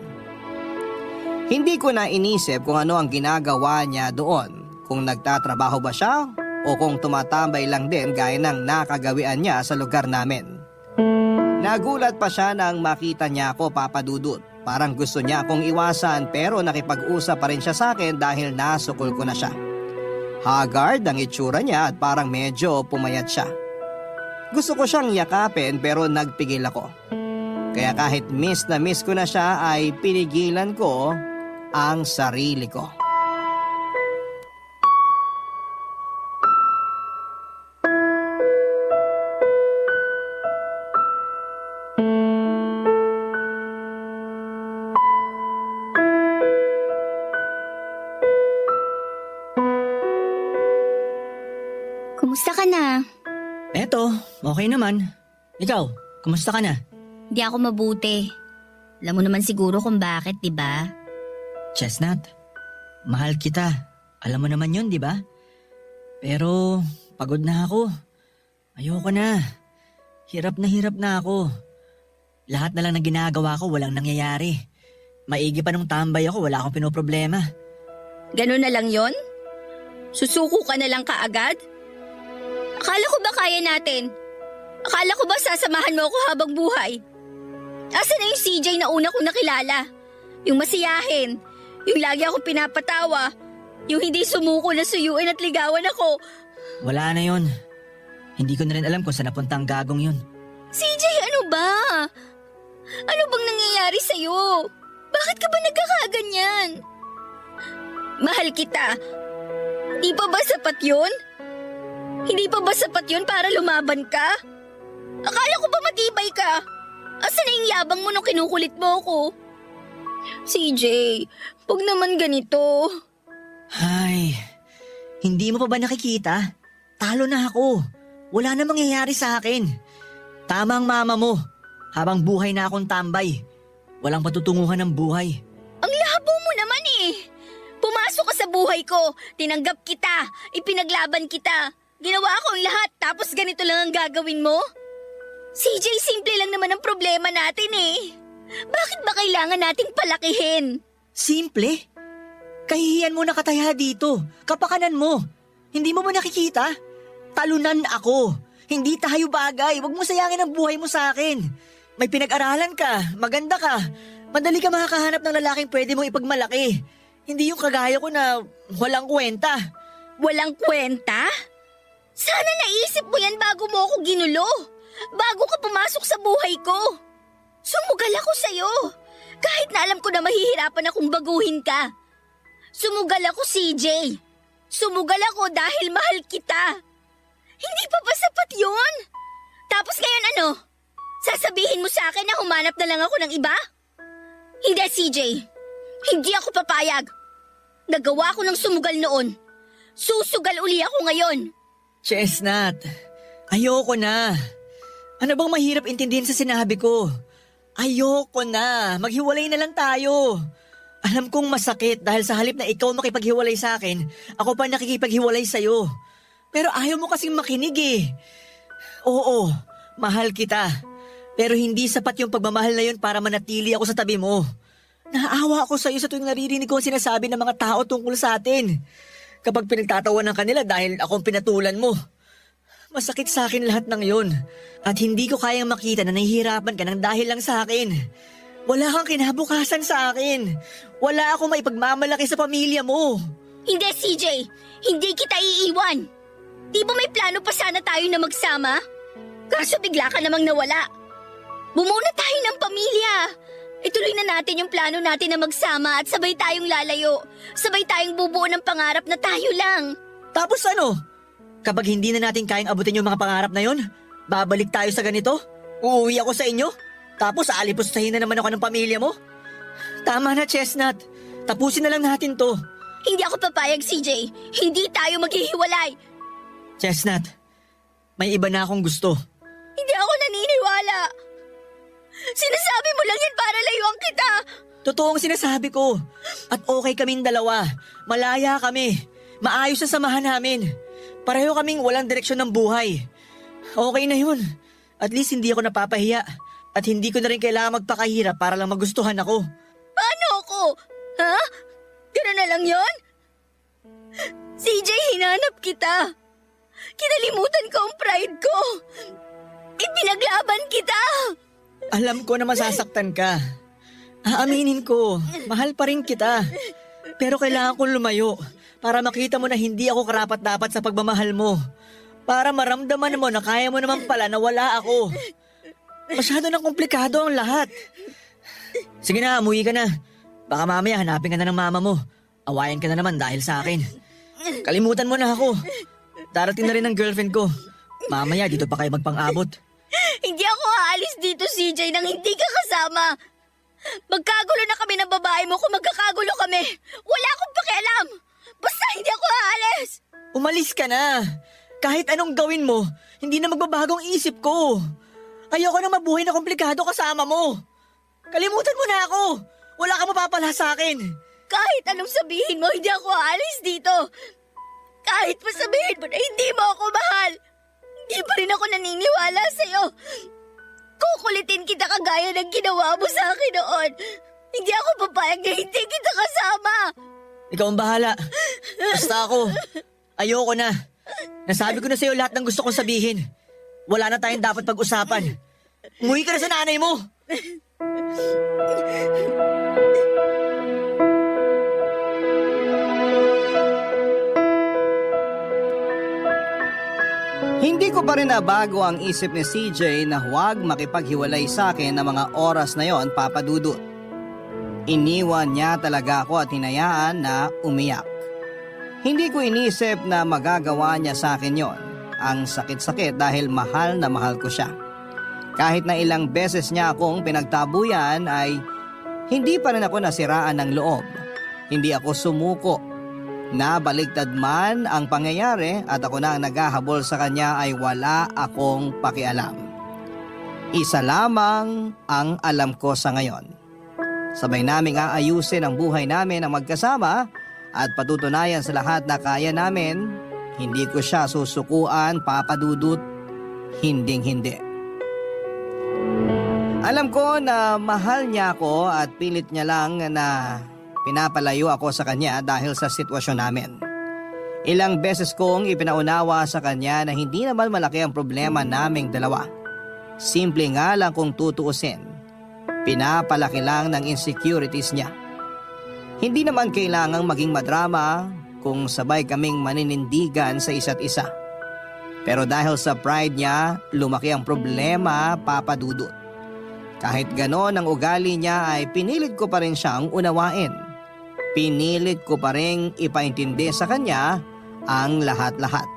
Hindi ko na inisip kung ano ang ginagawa niya doon. Kung nagtatrabaho ba siya o kung tumatambay lang din gaya ng nakagawian niya sa lugar namin. Nagulat pa siya nang makita niya ako, Papa Dudut. Parang gusto niya akong iwasan pero nakipag-usap pa rin siya sa akin dahil nasukol ko na siya. Haggard ang itsura niya at parang medyo pumayat siya. Gusto ko siyang yakapin pero nagpigil ako. Kaya kahit miss na miss ko na siya ay pinigilan ko ang sarili ko. Kumusta ka na? Eto, okay naman. Ikaw, kumusta ka na? Hindi ako mabuti. Alam mo naman siguro kung bakit, di ba? Chestnut, mahal kita. Alam mo naman yun, di ba? Pero, pagod na ako. Ayoko na. Hirap na ako. Lahat na lang na ginagawa ko, walang nangyayari. Maigi pa nung tambay ako, wala akong pinoproblema. Ganun na lang yon? Susuko ka na lang kaagad? Akala ko ba kaya natin? Akala ko ba sasamahan mo ako habang buhay? Asa na yung CJ na una kong nakilala? Yung masiyahin, yung lagi akong pinapatawa, yung hindi sumuko na suyuin at ligawan ako. Wala na yon. Hindi ko na rin alam kung saan napunta ang gagong yun. CJ, ano ba? Ano bang nangyayari sa'yo? Bakit ka ba nagkakaganyan? Mahal kita. Hindi pa ba sapat yun? Hindi pa ba sapat yun para lumaban ka? Akala ko ba matibay ka? Asan na yung yabang mo nung kinukulit mo ako? CJ, huwag naman ganito. Ay, hindi mo pa ba nakikita? Talo na ako. Wala na mangyayari sa akin. Tama ang mama mo. Habang buhay na akong tambay. Walang patutunguhan ng buhay. Ang labo mo naman eh. Pumasok ka sa buhay ko, tinanggap kita, ipinaglaban kita. Ginawa ko ang lahat tapos ganito lang ang gagawin mo? CJ, simple lang naman ang problema natin eh. Bakit ba kailangan nating palakihin? Simple? Kahihiyan mo na kataya dito. Kapakanan mo. Hindi mo ba nakikita? Talunan ako. Hindi tayo bagay. Huwag mo sayangin ang buhay mo sa akin. May pinag-aralan ka. Maganda ka. Madali ka makakahanap ng lalaking pwede mong ipagmalaki. Hindi yung kagaya ko na walang kwenta. Walang kwenta? Sana naisip mo yan bago mo ako ginulo. Bago ka pumasok sa buhay ko. Sumugal ako sa'yo. Kahit na alam ko na mahihirapan akong baguhin ka. Sumugal ako, CJ. Sumugal ako dahil mahal kita. Hindi pa ba sapat yun? Tapos ngayon ano? Sasabihin mo sa akin na humanap na lang ako ng iba? Hindi, CJ. Hindi ako papayag. Nagawa ko ng sumugal noon. Susugal uli ako ngayon. Chestnut, ayoko na. Ano bang mahirap intindihin sa sinabi ko? Ayoko na. Maghiwalay na lang tayo. Alam kong masakit dahil sa halip na ikaw makipaghiwalay sa akin, ako pa nakikipaghiwalay sa'yo. Pero ayaw mo kasing makinig eh. Oo, mahal kita. Pero hindi sapat yung pagmamahal na yun para manatili ako sa tabi mo. Naawa ako sa'yo sa tuwing naririnig ko ang sinasabi ng mga tao tungkol sa atin. Kapag pinagtatawanan ka nila dahil akong pinatulan mo. Masakit sa akin lahat ng yun. At hindi ko kayang makita na nahihirapan ka ng dahil lang sa akin. Wala kang kinabukasan sa akin. Wala akong maipagmamalaki sa pamilya mo. Hindi, CJ. Hindi kita iiwan. Di ba may plano pa sana tayo na magsama? Kaso bigla ka namang nawala. Bumuna tayo ng pamilya. Ituloy na natin yung plano natin na magsama at sabay tayong lalayo. Sabay tayong bubuo ng pangarap na tayo lang. Tapos ano? Kapag hindi na natin kayang abutin yung mga pangarap na yon, babalik tayo sa ganito? Uuwi ako sa inyo? Tapos aalipustahin na naman ako ng pamilya mo? Tama na, Chestnut. Tapusin na lang natin to. Hindi ako papayag, CJ. Hindi tayo maghihiwalay. Chestnut, may iba na akong gusto. Hindi ako naniniwala. Sinasabi mo lang yan para layuan kita. Totoo ang sinasabi ko. At okay kaming dalawa. Malaya kami. Maayos ang samahan namin. Pareho kaming walang direksyon ng buhay. Okay na yun. At least hindi ako napapahiya. At hindi ko na rin kailangan magpakahirap para lang magustuhan ako. Paano ako? Ha? Gano'n na lang yon? CJ, hinanap kita. Kinalimutan ko ang pride ko. Ipinaglaban kita. Alam ko na masasaktan ka. Aaminin ko, mahal pa rin kita. Pero kailangan kong lumayo para makita mo na hindi ako karapat-dapat sa pagmamahal mo. Para maramdaman mo na kaya mo naman pala na wala ako. Masyado nang komplikado ang lahat. Sige na, umuwi ka na. Baka mamaya hanapin ka na ng mama mo. Awayan ka na naman dahil sa akin. Kalimutan mo na ako. Darating na rin ang girlfriend ko. Mamaya dito pa kayo magpang-abot. Hindi ako aalis dito, CJ, nang hindi ka kasama. Magkagulo na kami ng babae mo kung magkakagulo kami. Wala akong pakialam. Basta hindi ako aalis. Umalis ka na. Kahit anong gawin mo, hindi na magbabagong isip ko. Ayoko na mabuhay na komplikado kasama mo. Kalimutan mo na ako. Wala ka mapapala sa akin. Kahit anong sabihin mo, hindi ako aalis dito. Kahit pa sabihin mo na hindi mo ako mahal, hindi pa rin ako naniniwala sa'yo. Kukulitin kita kagaya ng ginawa mo sa akin noon. Hindi ako papayag na hindi kita kasama. Ikaw ang bahala. Basta ako. Ayoko na. Nasabi ko na sa'yo lahat ng gusto kong sabihin. Wala na tayong dapat pag-usapan. Umuwi ka na sa nanay mo. Hindi ko pa rin nabago ang isip ni CJ na huwag makipaghiwalay sa akin ng mga oras na yon, Papa Dudut. Iniwan niya talaga ako at hinayaan na umiyak. Hindi ko inisip na magagawa niya sa akin yon. Ang sakit-sakit dahil mahal na mahal ko siya. Kahit na ilang beses niya akong pinagtabuyan ay hindi pa rin ako nasiraan ng loob. Hindi ako sumuko. Nabaligtad man ang pangyayari at ako na ang naghahabol sa kanya ay wala akong pakialam. Isa lamang ang alam ko sa ngayon. Sabay naming aayusin ang buhay namin ang magkasama at patutunayan sa lahat na kaya namin. Hindi ko siya susukuan, Papa Dudut. Hinding-hindi. Alam ko na mahal niya ako at pilit niya lang na pinapalayo ako sa kanya dahil sa sitwasyon namin. Ilang beses kong ipinaunawa sa kanya na hindi naman malaki ang problema naming dalawa. Simple nga lang kung tutuusin. Pinapalaki lang ng insecurities niya. Hindi naman kailangang maging madrama kung sabay kaming maninindigan sa isa't isa. Pero dahil sa pride niya, lumaki ang problema, Papa Dudut. Kahit ganon ang ugali niya ay pinilit ko pa rin siyang unawain. Pinilit ko pa rin ipaintindi sa kanya ang lahat-lahat.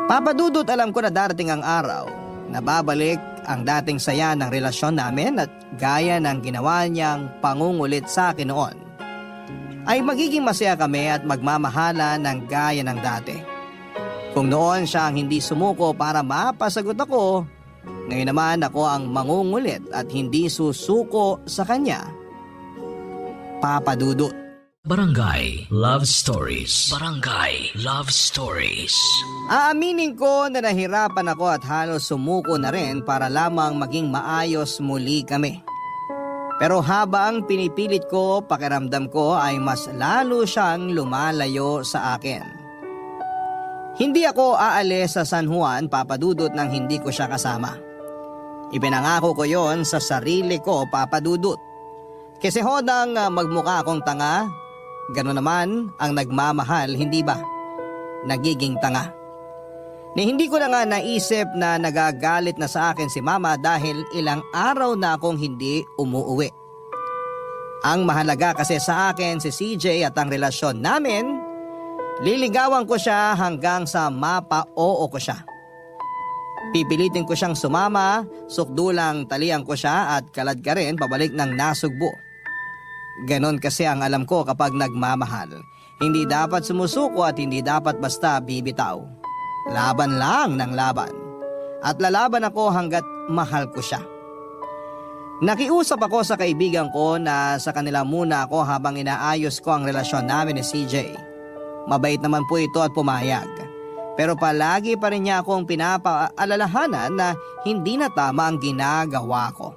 Papa Dudut, alam ko na darating ang araw na babalik ang dating saya ng relasyon namin at gaya ng ginawa niyang pangungulit sa akin noon, ay magiging masaya kami at magmamahala ng gaya ng dati. Kung noon siya ang hindi sumuko para mapasagot ako, ngayon naman ako ang mangungulit at hindi susuko sa kanya, Papa Dudut. Barangay Love Stories. Barangay Love Stories. Aaminin ko na nahirapan ako at halos sumuko na rin para lamang maging maayos muli kami. Pero habang pinipilit ko, pakiramdam ko ay mas lalo siyang lumalayo sa akin. Hindi ako aalis sa San Juan, Papa Dudut, nang hindi ko siya kasama. Ipinangako ko yon sa sarili ko, Papa Dudut. Kasi hodang magmukha akong tanga, gano'n naman ang nagmamahal, hindi ba? Nagiging tanga. Ni hindi ko na nga naisip na nagagalit na sa akin si Mama dahil ilang araw na akong hindi umuuwi. Ang mahalaga kasi sa akin si CJ at ang relasyon namin, liligawan ko siya hanggang sa mapa-oo ko siya. Pipilitin ko siyang sumama, sukdulang talian ko siya at kalad ka rin pabalik ng Nasugbo. Ganon kasi ang alam ko kapag nagmamahal. Hindi dapat sumusuko at hindi dapat basta bibitaw. Laban lang ng laban. At lalaban ako hanggat mahal ko siya. Nakiusap ako sa kaibigan ko na sa kanila muna ako habang inaayos ko ang relasyon namin ni CJ. Mabait naman po ito at pumayag. Pero palagi pa rin niya akong pinapaalalahanan na hindi na tama ang ginagawa ko.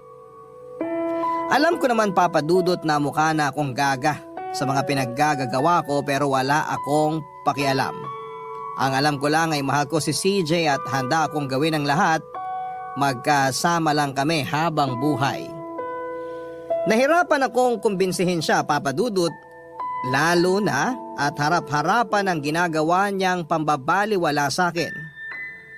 Alam ko naman, Papa Dudut, na mukha na akong gaga sa mga pinaggagawa ko pero wala akong pakialam. Ang alam ko lang ay mahal ko si CJ at handa akong gawin ang lahat magkasama lang kami habang buhay. Nahirapan akong kumbinsihin siya, Papa Dudut, lalo na at harap-harapan ang ginagawa niyang pambabaliwala sa akin.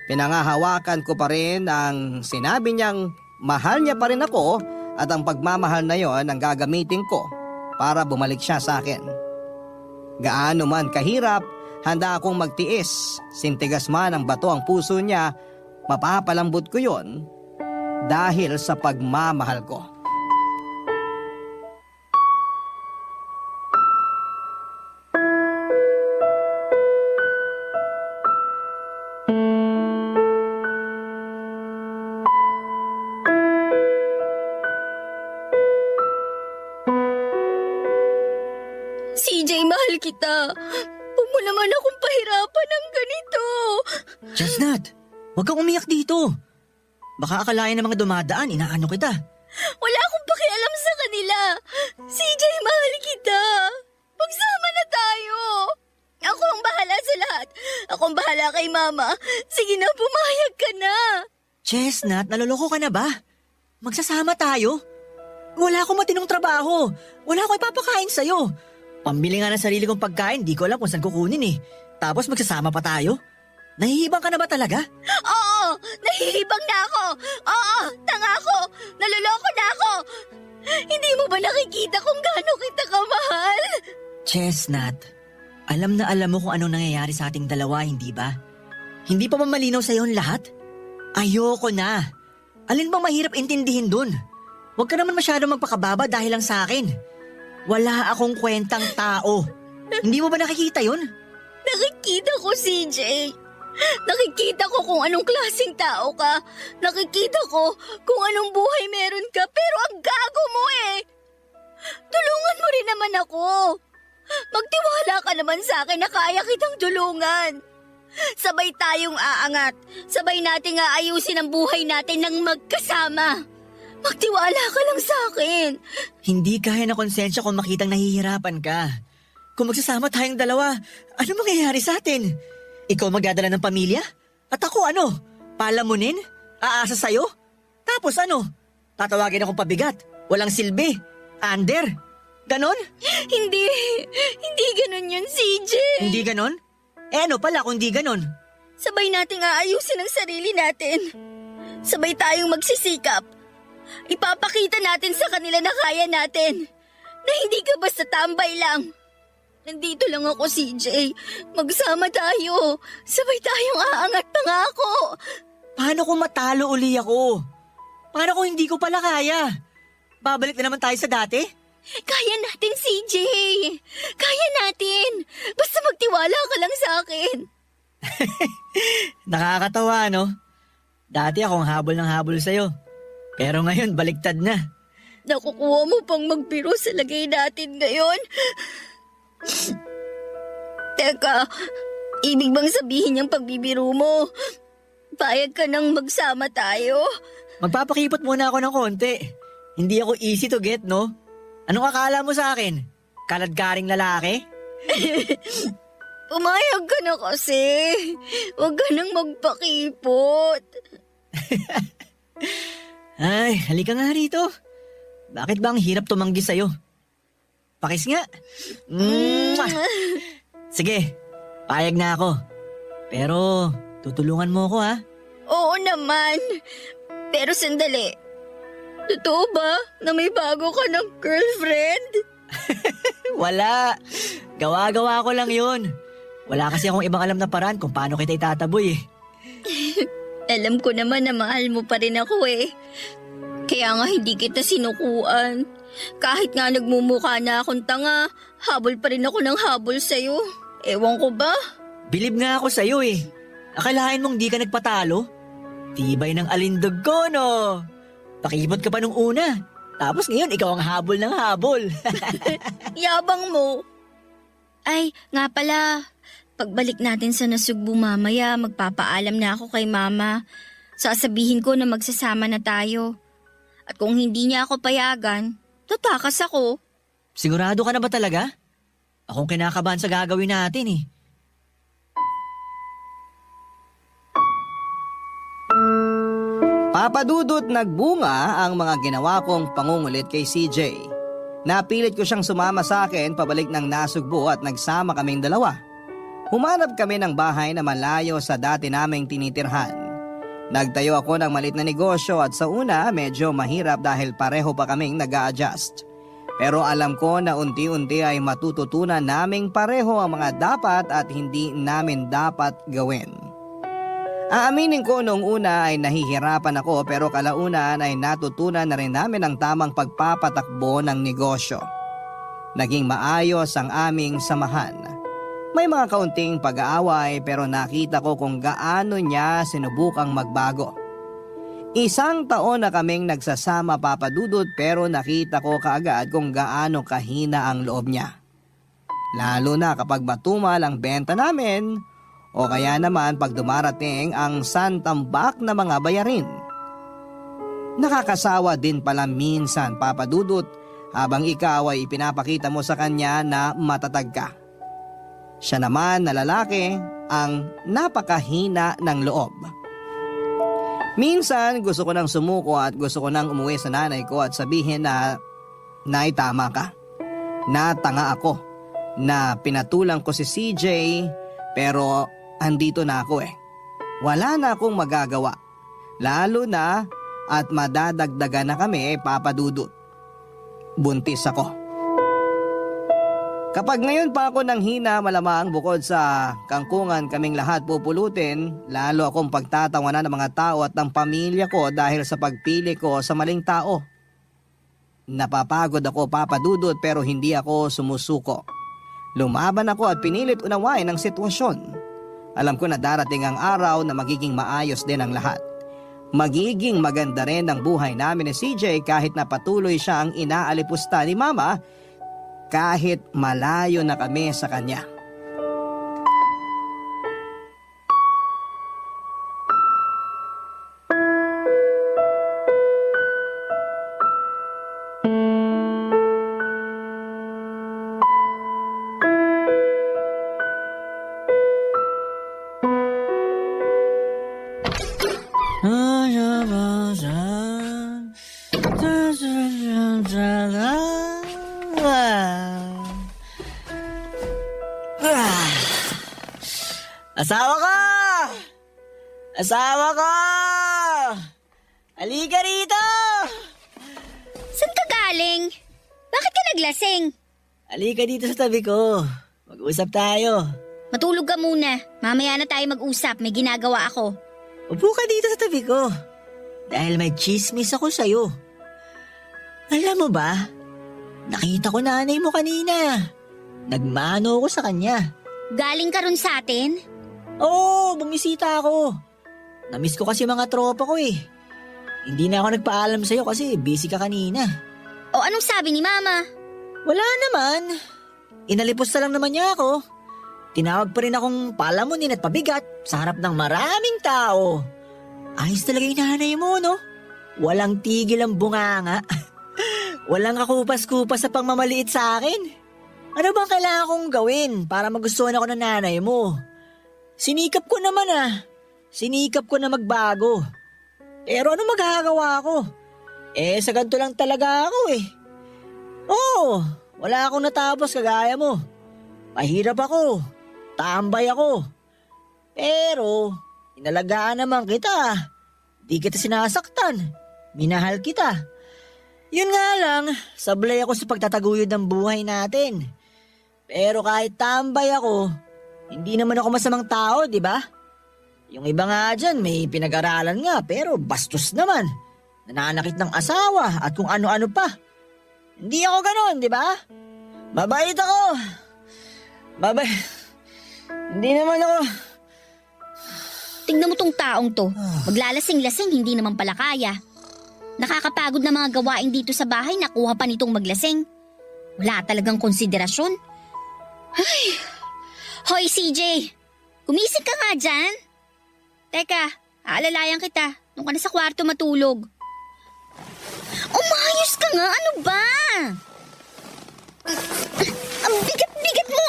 Pinangahawakan ko pa rin ang sinabi niyang mahal niya pa rin ako at ang pagmamahal na yon ang gagamitin ko para bumalik siya sa akin. Gaano man kahirap, handa akong magtiis. Sintigas man ang bato ang puso niya, mapapalambot ko yon dahil sa pagmamahal ko. CJ, mahal kita. Huwag mo naman akong pahirapan ng ganito. Chestnut, huwag kang umiyak dito. Baka akalain ng mga dumadaan, inaano kita. Wala akong pakialam sa kanila. CJ, mahal kita. Magsama na tayo. Ako ang bahala sa lahat. Ako ang bahala kay Mama. Sige na, pumayag ka na. Chestnut, naloloko ka na ba? Magsasama tayo? Wala akong matinong trabaho. Wala akong ipapakain sa'yo. Pambili nga ng sarili kong pagkain, di ko alam kung saan kukunin eh. Tapos magsasama pa tayo? Nahihibang ka na ba talaga? Oo, nahihibang na ako. Oo, tanga ako. Naloloko na ako. Hindi mo ba nakikita kung gaano kita kamahal? Chestnut, alam na alam mo kung anong nangyayari sa ating dalawa, hindi ba? Hindi pa ba malinaw sa'yo ang lahat? Ayoko na. Alin bang mahirap intindihin dun? Huwag ka naman masyadong magpakababa dahil lang sa akin. Wala akong kwentang tao. Hindi mo ba nakikita yun? Nakikita ko, CJ. Nakikita ko kung anong klaseng tao ka. Nakikita ko kung anong buhay meron ka. Pero ang gago mo eh. Tulungan mo rin naman ako. Magtiwala ka naman sa akin na kaya kitang tulungan. Sabay tayong aangat. Sabay nating aayusin ang buhay natin ng magkasama. Magtiwala ka lang sa akin. Hindi kaya na konsensya kung makitang nahihirapan ka. Kung magsasama tayong dalawa, ano mangyayari sa atin? Ikaw magdadala ng pamilya? At ako ano? Palamunin? Aasa sa'yo? Tapos ano? Tatawagin akong pabigat? Walang silbi? Under? Ganon? Hindi ganon yun, CJ. Hindi ganon? Eh ano pala kung di ganon? Sabay nating aayusin ang sarili natin. Sabay tayong magsisikap. Ipapakita natin sa kanila na kaya natin. Na hindi ka basta tambay lang. Nandito lang ako, CJ. Magsama tayo. Sabay tayong aangat pa nga ako. Paano kung matalo uli ako? Paano kung hindi ko pala kaya? Babalik na naman tayo sa dati? Kaya natin, CJ. Kaya natin. Basta magtiwala ka lang sa akin. Nakakatawa, no? Dati akong habol ng habol sa'yo. Pero ngayon, baliktad na. Nakukuha mo pang magbiro sa lagay natin ngayon. Teka, ibig bang sabihin yung pagbibiro mo? Payag ka nang magsama tayo? Magpapakipot muna ako ng konti. Hindi ako easy to get, no? Anong akala mo sa akin? Kaladkaring lalaki? Pumayag ka na kasi. Huwag ka nang magpakipot. Ay, halika nga rito. Bakit ba ang hirap tumanggi sa'yo? Pakis nga. Mwah! Sige, payag na ako. Pero, tutulungan mo ako ha? Oo naman. Pero sandali. Totoo ba na may bago ka ng girlfriend? Wala. Gawa-gawa ko lang yun. Wala kasi akong ibang alam na paraan kung paano kita itataboy eh. Alam ko naman na mahal mo pa rin ako eh. Kaya nga hindi kita sinukuan. Kahit nga nagmumukha na akong tanga, habol pa rin ako ng habol sa'yo. Ewan ko ba? Bilib nga ako sa'yo eh. Akalain mong di ka nagpatalo? Tibay ng alindog ko, no? Pakibot ka pa nung una. Tapos ngayon, ikaw ang habol ng habol. Yabang mo. Ay, nga pala. Pagbalik natin sa Nasugbu mamaya, magpapaalam na ako kay Mama. Sasabihin ko na magsasama na tayo. At kung hindi niya ako payagan, tatakas ako. Sigurado ka na ba talaga? Akong kinakabahan sa gagawin natin eh. Papadudot nagbunga ang mga ginawa kong pangungulit kay CJ. Napilit ko siyang sumama sa akin pabalik ng Nasugbo at nagsama kaming dalawa. Humanap kami ng bahay na malayo sa dati naming tinitirhan. Nagtayo ako ng malit na negosyo at sa una medyo mahirap dahil pareho pa kaming nag-a-adjust. Pero alam ko na unti-unti ay matututunan naming pareho ang mga dapat at hindi namin dapat gawin. Aaminin ko noong una ay nahihirapan ako pero kalaunan ay natutunan na rin namin ang tamang pagpapatakbo ng negosyo. Naging maayos ang aming samahan. May mga kaunting pag-aaway pero nakita ko kung gaano niya sinubukang magbago. 1 taon na kaming nagsasama Papadudot pero nakita ko kaagad kung gaano kahina ang loob niya. Lalo na kapag matumal ang benta namin o kaya naman pag dumarating ang santambak na mga bayarin. Nakakasawa din pala minsan Papadudot habang ikaw ay ipinapakita mo sa kanya na matatag ka. Siya naman na lalaki ang napakahina ng loob. Minsan gusto ko nang sumuko at gusto ko nang umuwi sa nanay ko at sabihin na Nay, tama ka. Natanga ako na pinatulang ko si CJ pero andito na ako eh. Wala na akong magagawa. Lalo na at madadagdagan na kami Papadudot. Buntis ako. Kapag ngayon pa ako nang hina malamang bukod sa kangkungan kaming lahat pupulutin, lalo akong pagtatawanan ng mga tao at ng pamilya ko dahil sa pagpili ko sa maling tao. Napapagod ako Papadudot pero hindi ako sumusuko. Lumaban ako at pinilit unawain ang sitwasyon. Alam ko na darating ang araw na magiging maayos din ang lahat. Magiging maganda rin ang buhay namin ni CJ kahit na patuloy siya ang inaalipusta ni Mama kahit malayo na kami sa kanya. Asawa ko! Asawa ko! Halika rito! Saan ka galing? Bakit ka naglasing? Halika dito sa tabi ko. Mag-usap tayo. Matulog ka muna. Mamaya na tayo mag-usap. May ginagawa ako. Upo ka dito sa tabi ko. Dahil may chismis ako sa'yo. Alam mo ba? Nakita ko nanay mo kanina. Nagmano ako sa kanya. Galing ka ron sa atin? Oo, bumisita ako. Namiss ko kasi mga tropa ko eh. Hindi na ako nagpaalam sa'yo kasi busy ka kanina. O anong sabi ni Mama? Wala naman. Inalipos na lang naman niya ako. Tinawag pa rin akong palamunin at pabigat sa harap ng maraming tao. Ayos talaga yung nanay mo, no? Walang tigil ang bunganga. Walang kakupas-kupas sa pangmamaliit sa akin. Ano bang kailangan kong gawin para magustuhan ako ng nanay mo? Sinikap ko naman Sinikap ko na magbago. Pero ano magagawa ko? Sa ganito lang talaga ako eh. Oo, wala akong natapos kagaya mo. Mahirap ako. Tambay ako. Pero, inalagaan naman kita. Di kita sinasaktan. Minahal kita. Yun nga lang, sablay ako sa pagtataguyod ng buhay natin. Pero kahit tambay ako, hindi naman ako masamang tao, di ba? Yung iba nga dyan, may pinag-aralan nga, pero bastos naman. Nananakit ng asawa at kung ano-ano pa. Hindi ako ganon, di ba? Mabait ako. Hindi naman ako. Tingnan mo tong taong to. Maglalasing-lasing, hindi naman pala kaya. Nakakapagod na mga gawain dito sa bahay, nakuha pa nitong maglasing. Wala talagang konsiderasyon. Ay. Hoy CJ, gumising ka nga dyan. Teka, aalalayan kita. Nung ka na sa kwarto matulog. Umayos ka nga, ano ba? Ang bigat-bigat mo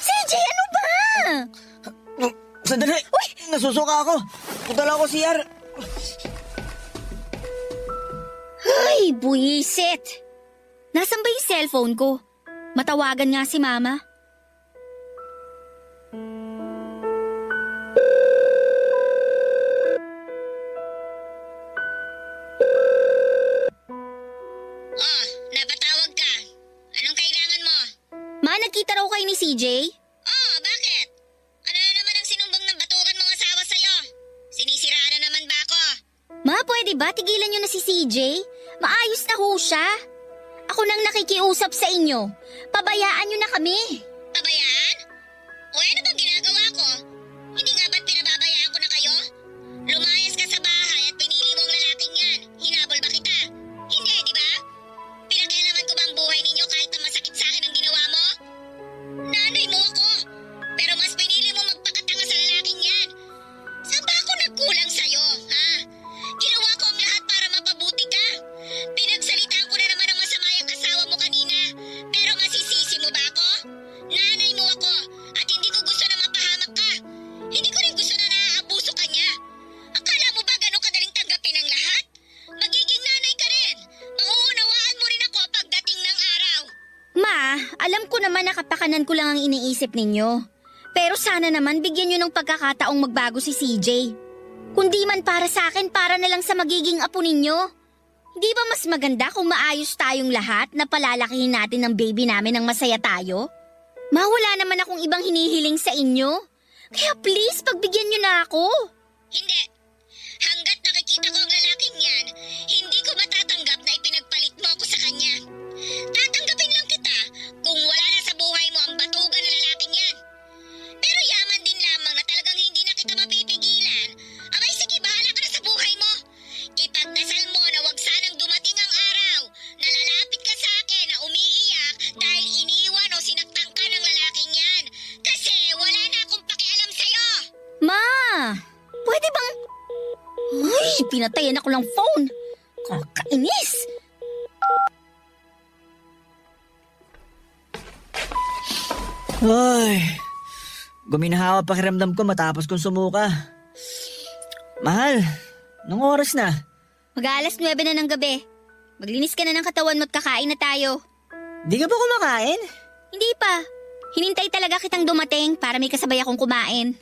CJ, ano ba? Sandali! Uy! Nasusuka ako! Punta lang ako CR! Ay, buwisit! Nasaan ba yung cellphone ko? Matawagan nga si Mama. Oh, napatawag ka. Anong kailangan mo? Ma, nagkita raw kayo ni CJ? Oh, bakit? Ano na naman ang sinumbong ng batukan mong asawa sa'yo? Sinisiraan na naman ba ako? Ma, pwede ba tigilan nyo na si CJ? Maayos na ho siya. Ako nang nakikiusap sa inyo. Pabayaan nyo na kami. Pabayaan? O ano bang ginagawa ko? Hindi nga ba't pinababayaan ko na kayo? Lumayas ka sa bahay at pinili mo ang lalaking yan. Hinabol ba kita? Hindi, di ba? Pinakialaman ko ba ang buhay ninyo kahit na masakit sa akin ang ginawa mo? Nanay mo ako. Pero mas pinili mo magpakatanga sa lalaking yan. Saan ba ako nagkulang sa'yo, ha? Ginawa ko ang lahat para mapabuti ka. Pinagsalitaan ko na naman ang masama yung asawa mo kanina. Pero masisisi mo ba ako? Nanay mo ako at hindi ko gusto na mapahamak ka. Hindi ko rin gusto na naaabuso ka niya. Akala mo ba ganun kadaling tanggapin ang lahat? Magiging nanay ka rin. Mauunawaan mo rin ako pagdating ng araw. Ma, alam ko naman na kapakanan ko lang ang iniisip ninyo. Pero sana naman bigyan nyo ng pagkakataong magbago si CJ. Kundi man para sa akin, para na lang sa magiging apo ninyo. Hindi ba mas maganda kung maayos tayong lahat na palalakihin natin ng baby namin ng masaya tayo? Ma, wala naman akong ibang hinihiling sa inyo. Kaya please, pagbigyan nyo na ako. Hindi. Hanggat nakikita ko ang lalaking yan, hindi ko matatanggap na ipinagpalit mo ako sa kanya. Tatanggapin lang kita kung wala na sa buhay mo ang batugan na lalaking yan. Pero yaman din lamang na talagang hindi na kita mapipigilan. Abay sige, bahala ka na sa buhay mo. Ipagdasal mo na wag sanang dumating ang araw na lalapit ka sa akin na umiiyak dahil iniwan o sinaktan ka ng lalaking yan. Kasi wala na akong pakialam sa'yo. Ma, pwede bang... Ay, pinatayan ako ng phone. Kakainis. Ay, guminahawa pakiramdam ko matapos kong sumuka. Mahal, nung oras na? Mag-aalas 9 na ng gabi. Maglinis ka na ng katawan mo at kakain na tayo. Di ka ba kumakain? Hindi pa. Hinintay talaga kitang dumating para may kasabay akong kumain.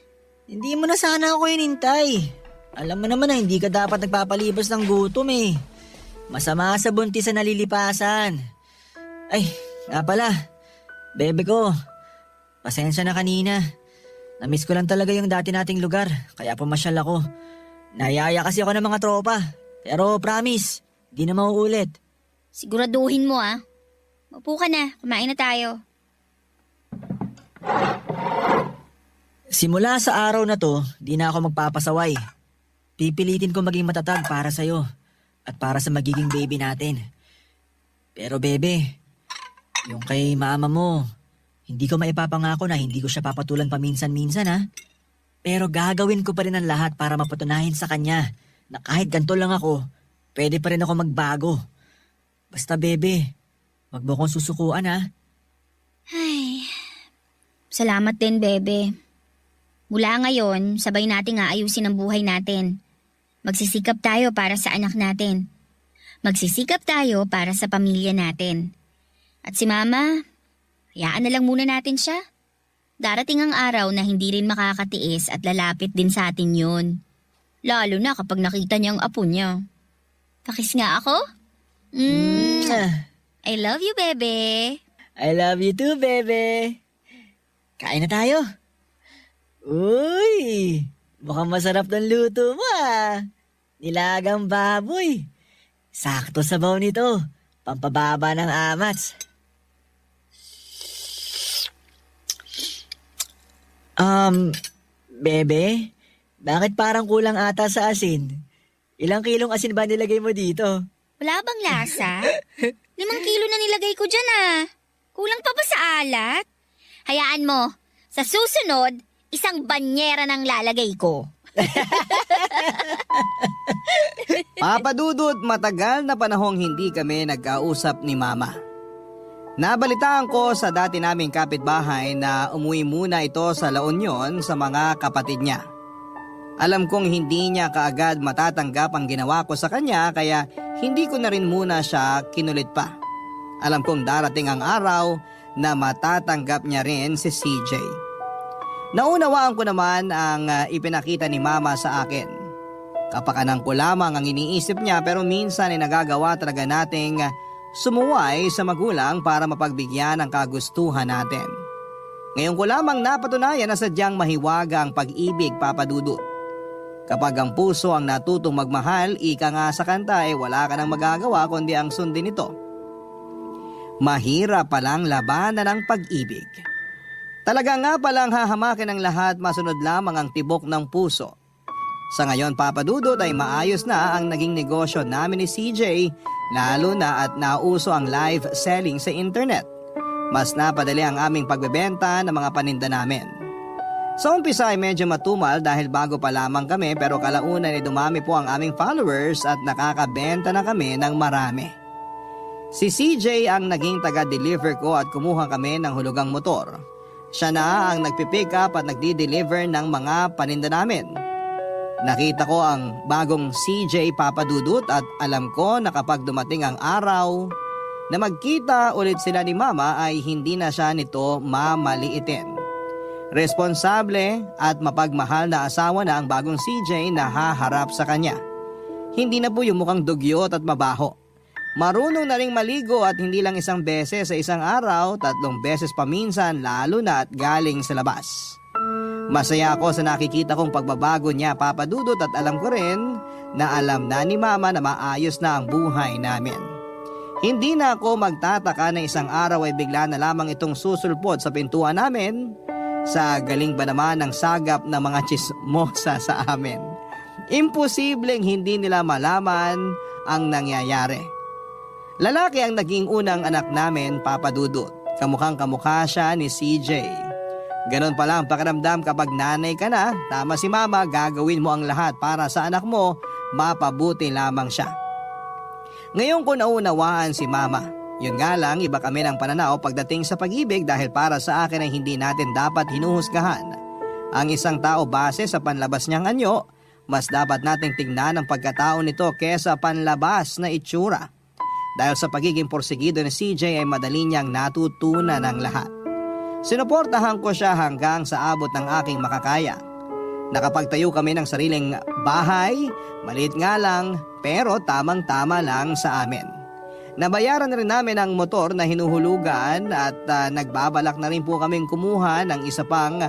Hindi mo na sana ako hinintay. Alam mo naman na hindi ka dapat nagpapalibas ng gutom eh. Masama sa buntis sa nalilipasan. Ay, nga pala. Bebe ko, pasensya na kanina. Namiss ko lang talaga yung dati nating lugar, kaya pumasyal ako. Nayaya kasi ako ng mga tropa. Pero promise, di na mauulit. Siguraduhin mo ah. Maupo ka na, kumain na tayo. Simula sa araw na to, di na ako magpapasaway. Pipilitin ko maging matatag para sa'yo at para sa magiging baby natin. Pero bebe, yung kay mama mo, hindi ko maipapangako na hindi ko siya papatulan paminsan-minsan ha. Pero gagawin ko pa rin ang lahat para mapatunayan sa kanya na kahit ganito lang ako, pwede pa rin ako magbago. Basta bebe, wag mo kong susukuan ha. Ay, salamat din, bebe. Mula ngayon, sabay nating aayusin ang buhay natin. Magsisikap tayo para sa anak natin. Magsisikap tayo para sa pamilya natin. At si Mama, hayaan na lang muna natin siya. Darating ang araw na hindi rin makakatiis at lalapit din sa atin yun. Lalo na kapag nakita niya ang apo niya. Pakis nga ako? I love you, bebe. I love you too, bebe. Kain na tayo. Uy, mukhang masarap ng luto mo ah. Nilagang baboy. Sakto sabaw nito. Pampababa ng amats. Bebe, bakit parang kulang ata sa asin? Ilang kilong asin ba nilagay mo dito? Wala bang lasa? 5 kilo na nilagay ko dyan ah. Kulang pa ba sa alat? Hayaan mo, sa susunod, 1 banyera ng lalagay ko. Papadudot, matagal na panahong hindi kami nagkausap ni Mama. Nabalitaan ko sa dati naming kapitbahay na umuwi muna ito sa La Union sa mga kapatid niya. Alam kong hindi niya kaagad matatanggap ang ginawa ko sa kanya kaya hindi ko na rin muna siya kinulit pa. Alam kong darating ang araw na matatanggap niya rin si CJ. Naunawaan ko naman ang ipinakita ni Mama sa akin. Kapakanan ko lamang ang iniisip niya pero minsan ay nagagawa talaga nating sumuway sa magulang para mapagbigyan ang kagustuhan natin. Ngayon ko lamang napatunayan na sadyang mahiwaga ang pag-ibig, Papa Dudut. Kapag ang puso ang natutong magmahal, ika nga sa kanta wala ka nang magagawa kundi ang sundin ito. Mahirap palang labanan ng pag-ibig. Talaga nga palang hahamakin ang lahat, masunod lamang ang tibok ng puso. Sa ngayon, Papa Dudut, ay maayos na ang naging negosyo namin ni CJ, lalo na at nauso ang live selling sa internet. Mas napadali ang aming pagbebenta ng mga paninda namin. Sa umpisa ay medyo matumal dahil bago pa lamang kami pero kalaunan ay dumami po ang aming followers at nakakabenta na kami ng marami. Si CJ ang naging taga-deliver ko at kumuha kami ng hulugang motor. Siya na ang nagpipick up at nagdi-deliver ng mga paninda namin. Nakita ko ang bagong CJ, Papa Dudut, at alam ko na kapag dumating ang araw na magkita ulit sila ni Mama ay hindi na siya nito mamaliitin. Responsable at mapagmahal na asawa na ang bagong CJ na haharap sa kanya. Hindi na po yung mukhang dugyot at mabaho. Marunong na ring maligo at hindi lang isang beses sa isang araw, 3 beses paminsan lalo na at galing sa labas. Masaya ako sa nakikita kong pagbabago niya, Papa Dudut, at alam ko rin na alam na ni Mama na maayos na ang buhay namin. Hindi na ako magtataka na isang araw ay bigla na lamang itong susulpot sa pintuan namin. Sa galing ba naman ng sagap ng mga chismosa sa amin? Imposibleng hindi nila malaman ang nangyayari. Lalaki ang naging unang anak namin, Papa Dudut. Kamukhang kamukha siya ni CJ. Ganon pala ang pakiramdam kapag nanay ka na. Tama si Mama, gagawin mo ang lahat para sa anak mo, mapabuti lamang siya. Ngayon ko naunawaan si Mama. Yun nga lang, iba kami ng pananaw pagdating sa pag-ibig dahil para sa akin ay hindi natin dapat hinuhusgahan ang isang tao base sa panlabas niyang anyo. Mas dapat nating tingnan ang pagkatao nito kesa panlabas na itsura. Dahil sa pagiging porsigido ni CJ ay madali niyang natutunan ang lahat. Sinuportahan ko siya hanggang sa abot ng aking makakaya. Nakapagtayo kami ng sariling bahay, maliit nga lang pero tamang-tama lang sa amin. Nabayaran rin namin ang motor na hinuhulugan at nagbabalak na rin po kaming kumuha ng isa pang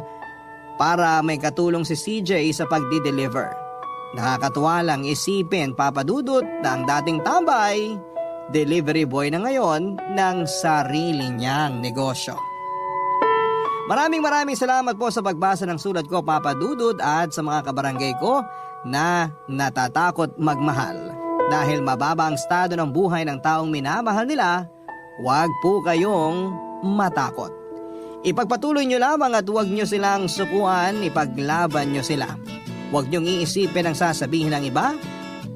para may katulong si CJ sa pagdi-deliver. Nakakatuwa lang isipin, Papa Dudut, na ang dating tambay, delivery boy na ngayon ng sarili niyang negosyo. Maraming salamat po sa pagbasa ng sulat ko, Papa Dudut, at sa mga kabarangay ko na natatakot magmahal. Dahil mababa ang estado ng buhay ng taong minamahal nila, huwag po kayong matakot. Ipagpatuloy nyo lamang at huwag nyo silang sukuan, ipaglaban nyo sila. Huwag nyong iisipin ang sasabihin ng iba.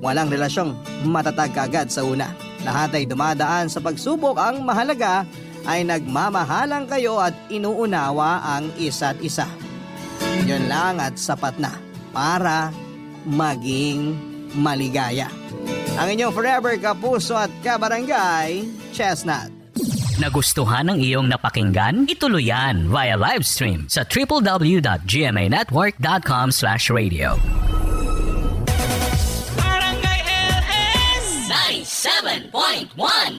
Walang relasyong matatag agad sa una. Lahat ay dumadaan sa pagsubok, ang mahalaga ay nagmamahalan kayo at inuunawa ang isa't isa. Yun lang at sapat na para maging maligaya. Ang inyong forever kapuso at kabarangay, Chestnut. Nagustuhan ng iyong napakinggan? Ituloy yan via live stream sa www.gmanetwork.com/radio. Barangay LS 97.1